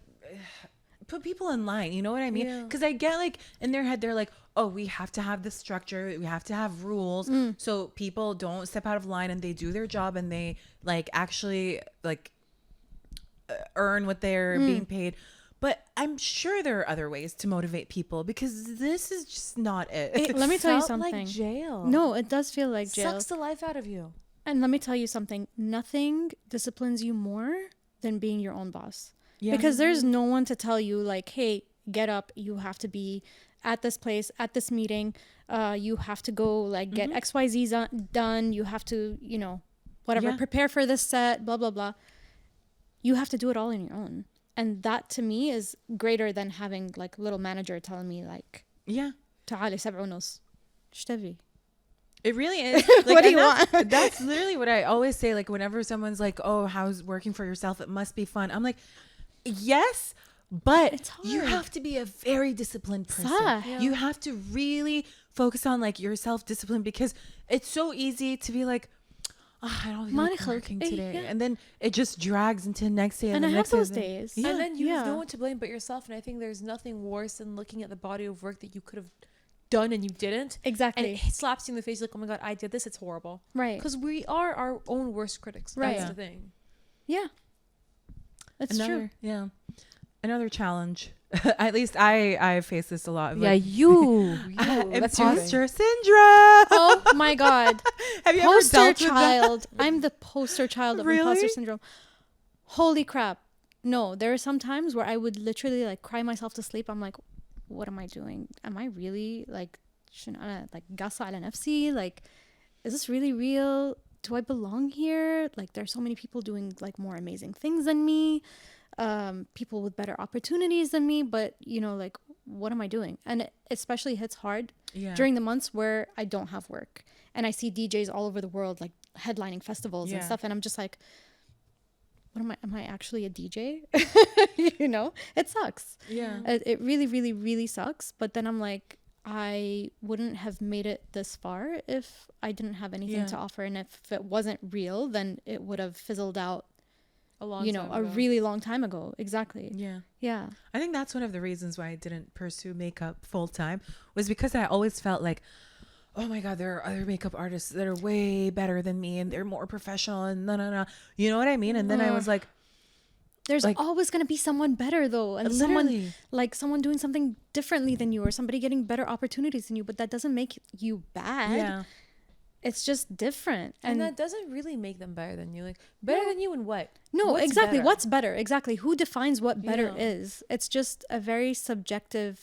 put people in line, you know what I mean? Because I get like in their head they're like, oh, we have to have the structure, we have to have rules, so people don't step out of line and they do their job and they like actually like earn what they're being paid. But I'm sure there are other ways to motivate people, because this is just not it. Let me tell you Felt something. like jail. No, it does feel like jail. Sucks the life out of you. And let me tell you something. Nothing disciplines you more than being your own boss. Yeah. Because there's no one to tell you like, hey, get up. You have to be at this place, at this meeting. You have to go like get XYZ done. You have to, you know, whatever, prepare for this set, blah, blah, blah. You have to do it all on your own. And that to me is greater than having like a little manager telling me like, تعالي 7:30. ايش تبي? It really is. Like, what do you want? That's literally what I always say. Like whenever someone's like, oh, how's working for yourself? It must be fun. I'm like, yes, but it's hard. You have to be a very disciplined person. Yeah. You have to really focus on like your self-discipline, because it's so easy to be like, oh, I don't feel like working today. And then it just drags into the next day. And I have those days. Yeah. And then you have no one to blame but yourself. And I think there's nothing worse than looking at the body of work that you could have done and you didn't. Exactly. And it slaps you in the face like, oh my God, I did this. It's horrible. Right. Because we are our own worst critics. Right. That's the thing. Yeah. That's true. Yeah. Another challenge. At least I face this a lot. Yeah, you. Imposter syndrome. Oh my God. Have you poster ever dealt child. with that? I'm the poster child of Really? imposter syndrome. Holy crap. No, there are some times where I would literally like cry myself to sleep. I'm like, what am I doing? Am I really like قاصة على نفسي? Like, is this really real? Do I belong here? Like, there's so many people doing like more amazing things than me. People with better opportunities than me, but you know, like, what am I doing? And it especially hits hard during the months where I don't have work and I see DJs all over the world like headlining festivals and stuff, and I'm just like, what am I actually a DJ? You know, it sucks. It really, really, really sucks. But then I'm like, I wouldn't have made it this far if I didn't have anything to offer, and if it wasn't real, then it would have fizzled out A long you know, time a ago. really long time ago. Exactly. Yeah. Yeah. I think that's one of the reasons why I didn't pursue makeup full time, was because I always felt like, oh my God, there are other makeup artists that are way better than me and they're more professional and no. You know what I mean? And then I was like, There's like, always going to be someone better though. And literally. someone doing something differently than you, or somebody getting better opportunities than you, but that doesn't make you bad. Yeah. It's just different. And that doesn't really make them better than you. Like, better than you in what? no, What's exactly. better? What's better? Exactly. Who defines what better Yeah. is? It's just a very subjective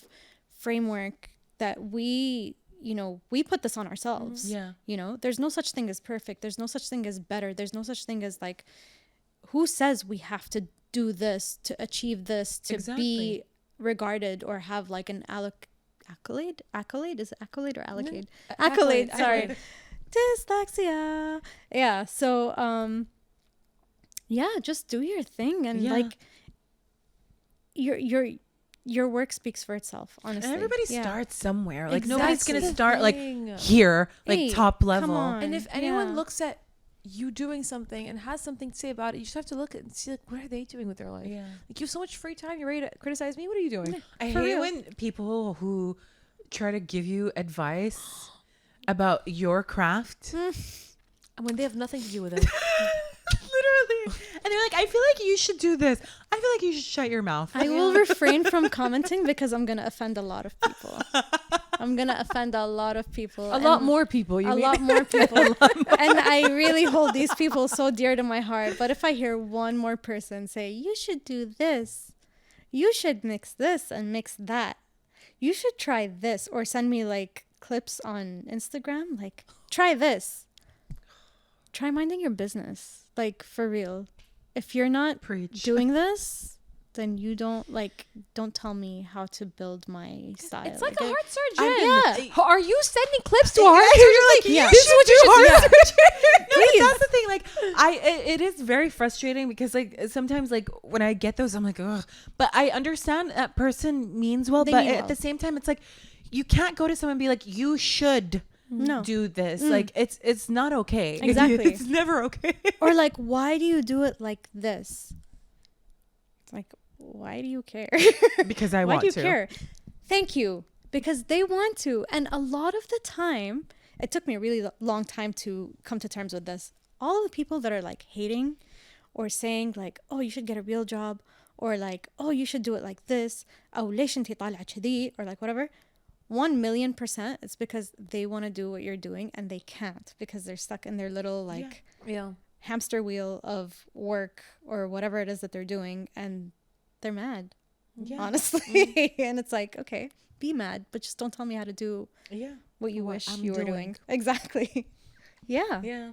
framework that we put this on ourselves. Yeah. You know, there's no such thing as perfect. There's no such thing as better. There's no such thing as like, who says we have to do this to achieve this to be regarded or have like an accolade? Is it accolade or allocate? Accolade. Sorry. Dyslexia. Yeah. So, yeah, just do your thing and like your work speaks for itself, honestly. And everybody Yeah. starts somewhere. Like Exactly. nobody's gonna That's the start like thing. here, like Hey, top come level. on. And if anyone Yeah. looks at you doing something and has something to say about it, you just have to look at it and see, like, what are they doing with their life? Yeah. Like, you have so much free time, you're ready to criticize me? What are you doing? I For hate real. when people who try to give you advice about your craft. And when they have nothing to do with it. Literally. And they're like, I feel like you should do this. I feel like you should shut your mouth. I will refrain from commenting because I'm gonna offend a lot of people. I'm gonna offend a lot of people. A lot more people, you a mean? lot more people. And I really hold these people so dear to my heart. But if I hear one more person say, you should do this, you should mix this and mix that, you should try this, or send me like clips on Instagram, like, try this. Try minding your business. Like, for real. If you're not Preach. doing this, then you don't tell me how to build my style. It's like a I- heart surgeon. yeah. Are you sending clips to a Yeah, heart you're surgeon? like, yeah. this is what you should do. heart No, but Please. that's the thing. Like, it is very frustrating because, like, sometimes, like, when I get those, I'm like, ugh. But I understand that person means well, They but mean at well. the same time, it's like, you can't go to someone and be like, you should No. do this. Like, it's not okay. Exactly. It's never okay. Or like, why do you do it like this? It's like, why do you care? Because I Why want do you to. care? Thank you. Because they want to. And a lot of the time, it took me a really long time to come to terms with this. All of the people that are like hating or saying like, oh, you should get a real job, or like, oh, you should do it like this, أو ليش انتي طالعة كذي, or like whatever, 1,000,000% it's because they want to do what you're doing and they can't because they're stuck in their little like Yeah. hamster wheel of work or whatever it is that they're doing, and they're mad, honestly. And it's like, okay, be mad, but just don't tell me how to do Yeah. what you What wish I'm you were doing. doing. Exactly. Yeah. Yeah.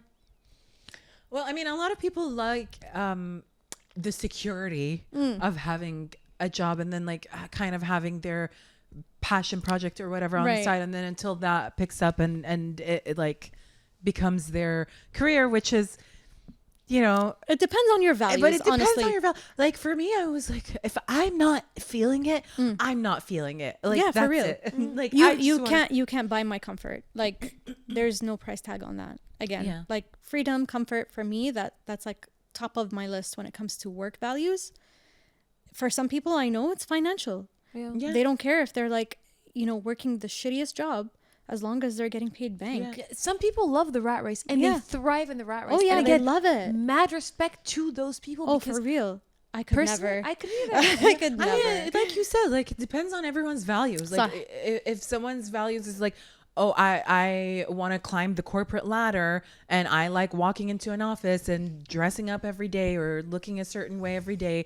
Well, I mean, a lot of people like the security of having a job and then like kind of having their passion project or whatever on the Right. side, and then until that picks up and it like becomes their career, which is, you know, It depends on your values, but it depends honestly. on your value. Like for me, I was like, if I'm not feeling it, I'm not feeling it. Like Yeah, for that's real. it. Like you I just you wanna- can't buy my comfort. Like there's no price tag on that. Again, Yeah. like freedom, comfort, for me, that's like top of my list when it comes to work values. For some people I know it's financial. Yeah. Yeah. They don't care if they're like, working the shittiest job as long as they're getting paid bank. Yeah, some people love the rat race and Yeah. they thrive in the rat race. Oh yeah, and they again, love it. mad respect to those people. Oh, because for real. I could personally, never. I could either. I could never. I mean, like you said, like it depends on everyone's values. Like صح. if someone's values is like, oh, I want to climb the corporate ladder and I like walking into an office and dressing up every day or looking a certain way every day.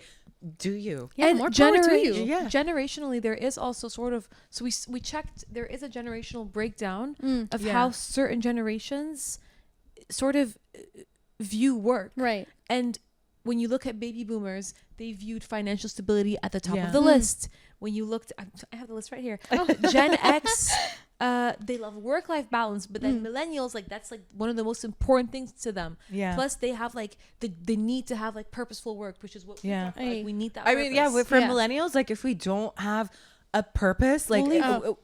Do you? Yeah, And more power to you. Yeah. Generationally, there is also sort of, so we checked, there is a generational breakdown of Yeah. how certain generations sort of view work. Right. And when you look at baby boomers, they viewed financial stability at the top Yeah. of the list. When you looked, I have the list right here. Gen X, they love work-life balance, but then millennials, like that's like one of the most important things to them. Yeah. Plus, they have like the need to have like purposeful work, which is what we Yeah. talk about. Like, we need that. I mean, yeah, purpose. for Yeah. millennials, like if we don't have a purpose, like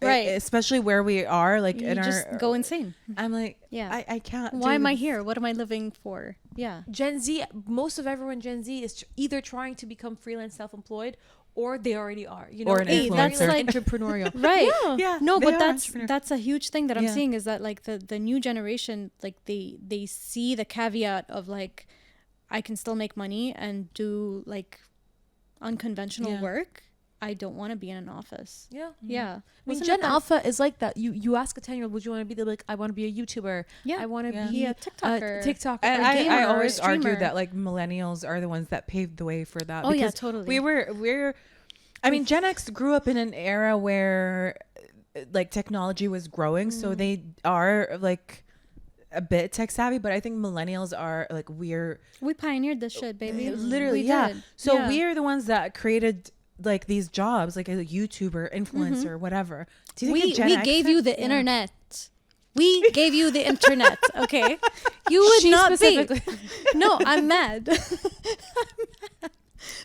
right, especially where we are, like you in just our go insane. I'm like, Yeah. I can't. Why do am I this. here? What am I living for? Yeah. Gen Z, most of everyone Gen Z is either trying to become freelance self-employed or they already are, you know, Or an Hey, that's influencer. like- entrepreneurial. Right. Yeah, No, they but are that's entrepreneur. that's a huge thing that I'm Yeah. seeing is that like the new generation, like they see the caveat of like I can still make money and do like unconventional Yeah. work. I don't want to be in an office. Yeah. Yeah. I mean, Wasn't Gen it that- Alpha is like that. You ask a 10-year-old, would you want to be? They're like, I want to be a YouTuber. Yeah. I want to Yeah. be a TikToker. TikToker. And a gamer. I or a always argue streamer. that like millennials are the ones that paved the way for that. Oh, yeah, because totally. we're I mean, Gen X grew up in an era where like technology was growing, so they are like a bit tech savvy, but I think millennials are like We pioneered this shit, baby. literally, We yeah. did. So Yeah. we're the ones that created like these jobs, like a YouTuber, influencer, whatever. Do you think we a Gen we X gave thing? you the Yeah. internet. We gave you the internet, okay? You would She not be. specifically. No, I'm mad.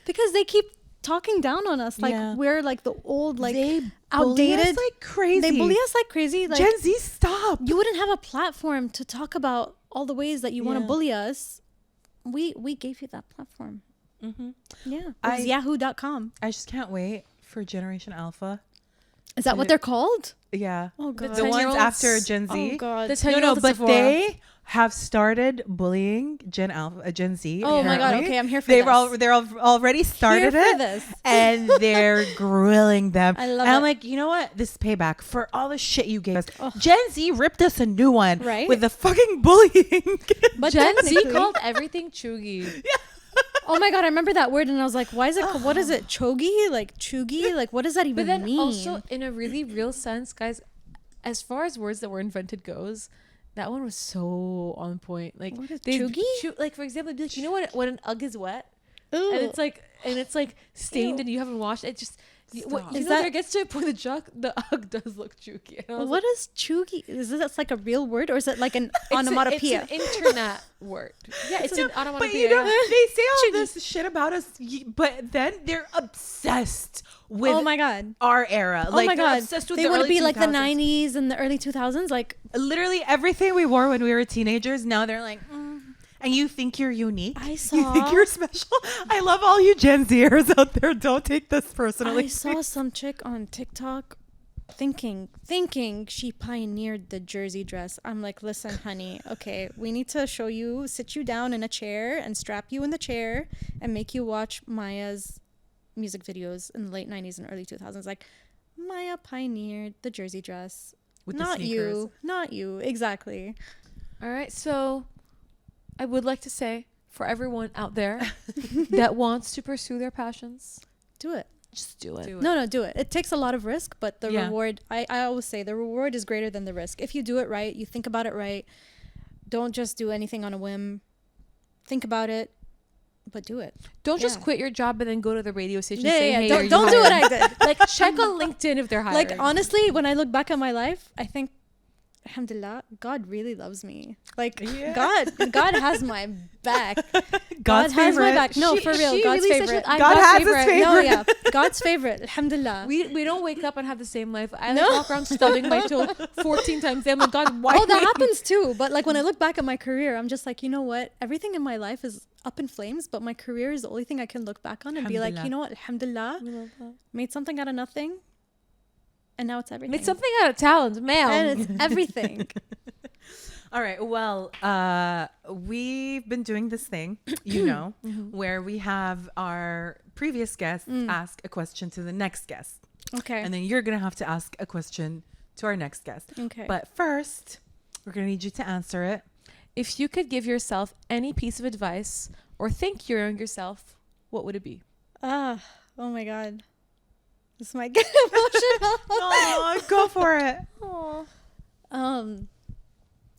Because they keep talking down on us like Yeah. we're like the old, like They bully us outdated. like crazy. They bully us like crazy. Like Gen Z, stop. you wouldn't have a platform to talk about all the ways that you want to Yeah. bully us. We gave you that platform. Mm-hmm. Yeah. It was yahoo.com. I just can't wait for Generation Alpha. Is that what they're called? Yeah. Oh The god. The ones 10-year-olds. after Gen Z. Oh god. The No, 10-year-old but Sephora. they have started bullying Gen Z. Oh my god. apparently. Okay, I'm here for They've this. already started Here for it, this. and they're grilling them. I love and I'm it. like, you know what? This is payback for all the shit you gave us. Oh. Gen Z ripped us a new one, Right? With the fucking bullying. But Gen Z technically- called everything chuggy. Oh my god, I remember that word and I was like, why is it what is it? Chogi? Like chugi? Like what does that even But then mean? also, in a really real sense, guys, as far as words that were invented goes, that one was so on point. Like What is they chuggy? like, for example, it'd be like, you know what? When an UGG is wet Ooh. and it's like stained Ew. and you haven't washed it, just Stop. you Is know, that- there gets to a point the UGG does look chuggy. And I was What is chugi? Is this like a real word or is it like an like, onomatopoeia? It's an internet word. Yeah, it's an onomatopoeia. But you know, they say all Chuggy. this shit about us, but then they're obsessed with Oh my god. our era. Oh like, my they're god. obsessed with They the want to early be like the 2000s. 90s and the early 2000s. Like, Literally everything we wore when we were teenagers, now they're like, and you think you're unique. I You saw- think you're special. I love all you Gen Zers out there. Don't take this personally. I saw some chick on TikTok thinking she pioneered the jersey dress. I'm like, listen, honey, okay, we need to sit you down in a chair and strap you in the chair and make you watch Maya's music videos in the late 90s and early 2000s. Like, Maya pioneered the jersey dress. With the Not sneakers. you. Not you. Exactly. All right, so I would like to say for everyone out there that wants to pursue their passions, Do it. just do it. No, do it. It takes a lot of risk, but the Yeah. reward, I always say the reward is greater than the risk. If you do it right, you think about it right, don't just do anything on a whim. Think about it, but do it. Don't just Yeah. quit your job and then go to the radio station Yeah, and say, yeah, hey, don't- are you don't do what I hiring? did. Like, check on LinkedIn if they're hiring. Like, honestly, when I look back at my life, I think, alhamdulillah, God really loves me. Like, Yeah. God has my back. God's God has my favorite. back. No, She- for real, she God's really said favorite. I'm God God's has his favorite. No, favorite. yeah, God's favorite. Alhamdulillah. We don't wake up and have the same life. I No. walk around stubbing my toe 14 times a day. I'm like, God, why? Oh, that me? happens too. But like when I look back at my career, I'm just like, you know what? Everything in my life is up in flames, but my career is the only thing I can look back on and be like, Alhamdulillah. you know what? Alhamdulillah, made something out of nothing, and now it's everything. Made something out of talent, man. and it's everything. All right. Well, we've been doing this thing, you know, where we have our previous guest ask a question to the next guest. Okay. And then you're going to have to ask a question to our next guest. Okay. But first, we're going to need you to answer it. If you could give yourself any piece of advice or thank your younger self, what would it be? oh my God, this might get emotional. Oh, go for it.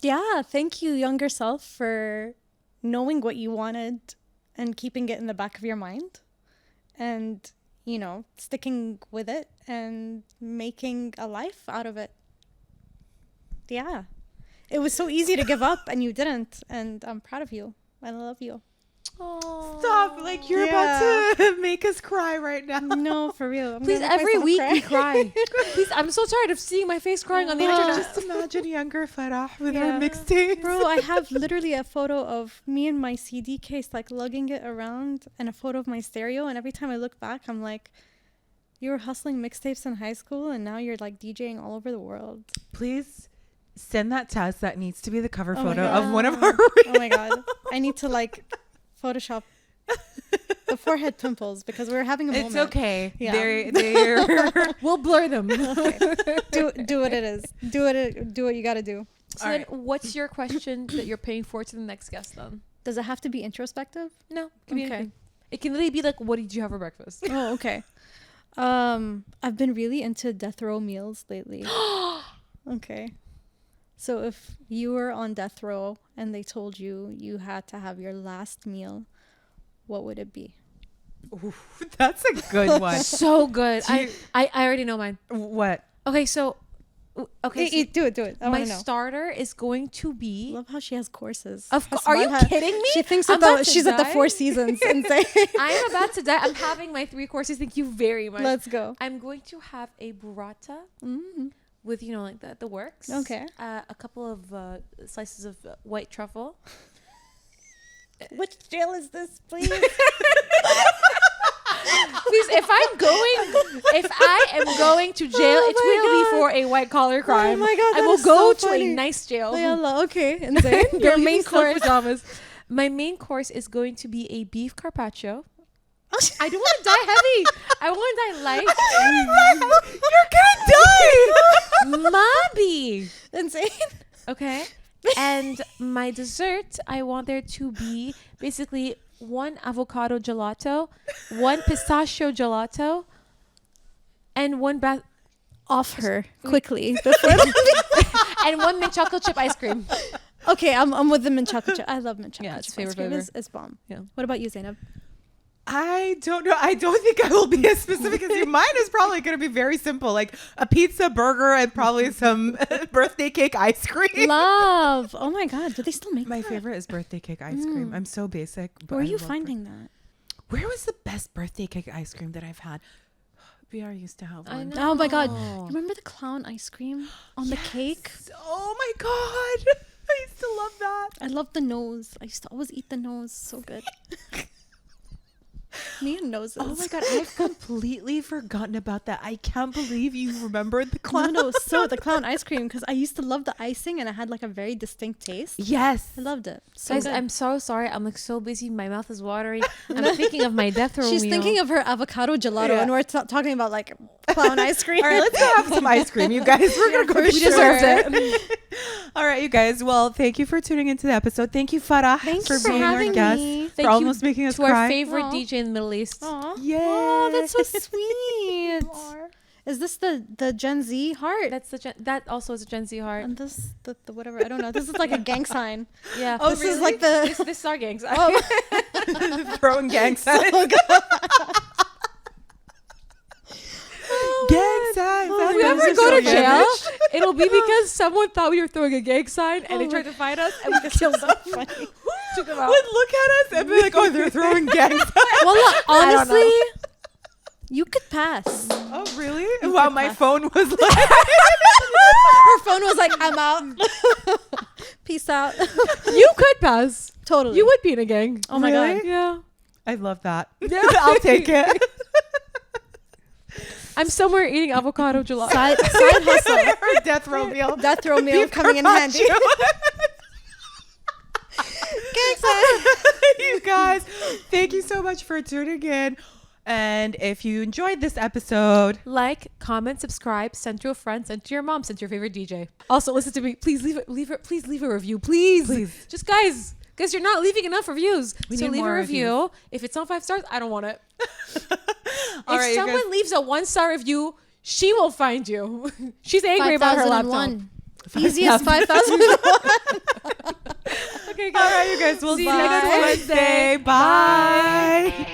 Yeah, thank you, younger self, for knowing what you wanted and keeping it in the back of your mind, and you know, sticking with it and making a life out of it. Yeah. It was so easy to give up and you didn't, and I'm proud of you. I love you. Stop. Like, you're about to make us cry right now. No, for real. Please, every week we cry. Please, I'm so tired of seeing my face crying on the internet. Just imagine younger Farah with her mixtapes. Bro, I have literally a photo of me and my CD case, like lugging it around, and a photo of my stereo. And every time I look back, I'm like, you were hustling mixtapes in high school, and now you're like DJing all over the world. Please send that to us. That needs to be the cover Oh photo my of one of our. Oh my God. I need to like Photoshop the forehead pimples because we're having a moment. It's okay. Yeah. They're We'll blur them. Okay. Do what it is. Do what you got to do. So then what's your question that you're paying for to the next guest then? Does it have to be introspective? No. It can be Okay. anything. It can literally be like, what did you have for breakfast? Oh, okay. I've been really into death row meals lately. Okay. So if you were on death row and they told you you had to have your last meal, what would it be? Ooh, that's a good one. So good. Do you- I already know mine. What? Okay, so okay, so Do it. I my want to know. starter is going to be. Love how she has courses. Of Has are you Samad had- kidding me? She thinks I'm that about to she's at the die. Four Seasons and say, I'm about to die. I'm having my 3 courses. Thank you very much. let's go. I'm going to have a burrata Mm-hmm. with like the works. Okay. A couple of slices of white truffle. Which jail is this, please? Please, if I am going to jail, it will be for a white collar crime. Oh my God, I that will is go so to a funny. nice jail. Yalla, okay. And then your main course. pajamas. My main course is going to be a beef carpaccio. I don't want to die heavy. I want to die light. You're gonna die. Mabi. Insane. Okay. And my dessert, I want there to be basically 1 avocado gelato, 1 pistachio gelato, and 1 Off her quickly before. and 1 mint chocolate chip ice cream. Okay, I'm with the mint chocolate chip. I love mint chocolate Yeah, it's chip. favorite Ice cream flavor. is bomb. Yeah. What about you, Zainab? I don't know. I don't think I will be as specific as you. Mine is probably going to be very simple, like a pizza, burger, and probably some birthday cake ice cream. Love. Oh my God. Do they still make My that? favorite is birthday cake ice cream. I'm so basic. But Where are I you love finding that? Where was the best birthday cake ice cream that I've had? VR used to have I one. know. Oh my God. Oh. Remember the clown ice cream on the cake? Oh my God. I used to love that. I love the nose. I used to always eat the nose. So good. Me and noses. Oh my God. I've completely forgotten about that. I can't believe you remembered the No, clown. no, so the clown ice cream because I used to love the icing and it had like a very distinct taste. Yes. I loved it. So Guys, good. I'm so sorry. I'm like so busy. My mouth is watering. I'm thinking of my death row She's meal. thinking of her avocado gelato, Yeah. and we're talking about like clown ice cream. All right, let's go have some ice cream, you guys. We're going to go for to sure. deserve it. All right, you guys. Well, thank you for tuning into the episode. Thank you, Farah, Thank for you for being our having guest. me. For Thank you almost making us to our cry. favorite Aw. DJ in the Middle East. Aw. Yeah. Oh, that's so sweet. Is this the Gen Z heart? That's that also is a Gen Z heart. And this the whatever, I don't know. This is like a gang sign. Yeah. Oh, this is like the this is our gangs. Throwing gang signs. Oh, Gang signs. Oh, If we Guys ever are go so to jail, savage. it'll be because someone thought we were throwing a gang sign and they Oh tried my- to fight us and we killed them. funny. Took them out. Would look at us and be like, oh, they're throwing gang signs. Well, look, I don't know. honestly, you could pass. Oh, really? Wow, my phone was like... Her phone was like, I'm out. Peace out. You could pass. Totally. You would be in a gang. Oh my Really? God. Yeah. I love that. I'll take it. I'm somewhere eating avocado gelato. Side hustle. Her death row meal. Death row meal Beef coming in handy. Gang sign. You guys, thank you so much for tuning in. And if you enjoyed this episode, Like, comment, subscribe, send to a friend, send to your mom, send to your favorite DJ. Also, listen to me. Please please leave a review. Please. Just guys, you're not leaving enough reviews. We So need leave a more review. If it's not 5 stars, I don't want it. All If right, you someone guys- leaves a 1-star review, she will find you. She's angry about her laptop. 5001. Easiest 5001. Okay, all right, you guys, we'll see you you next next Wednesday. Bye.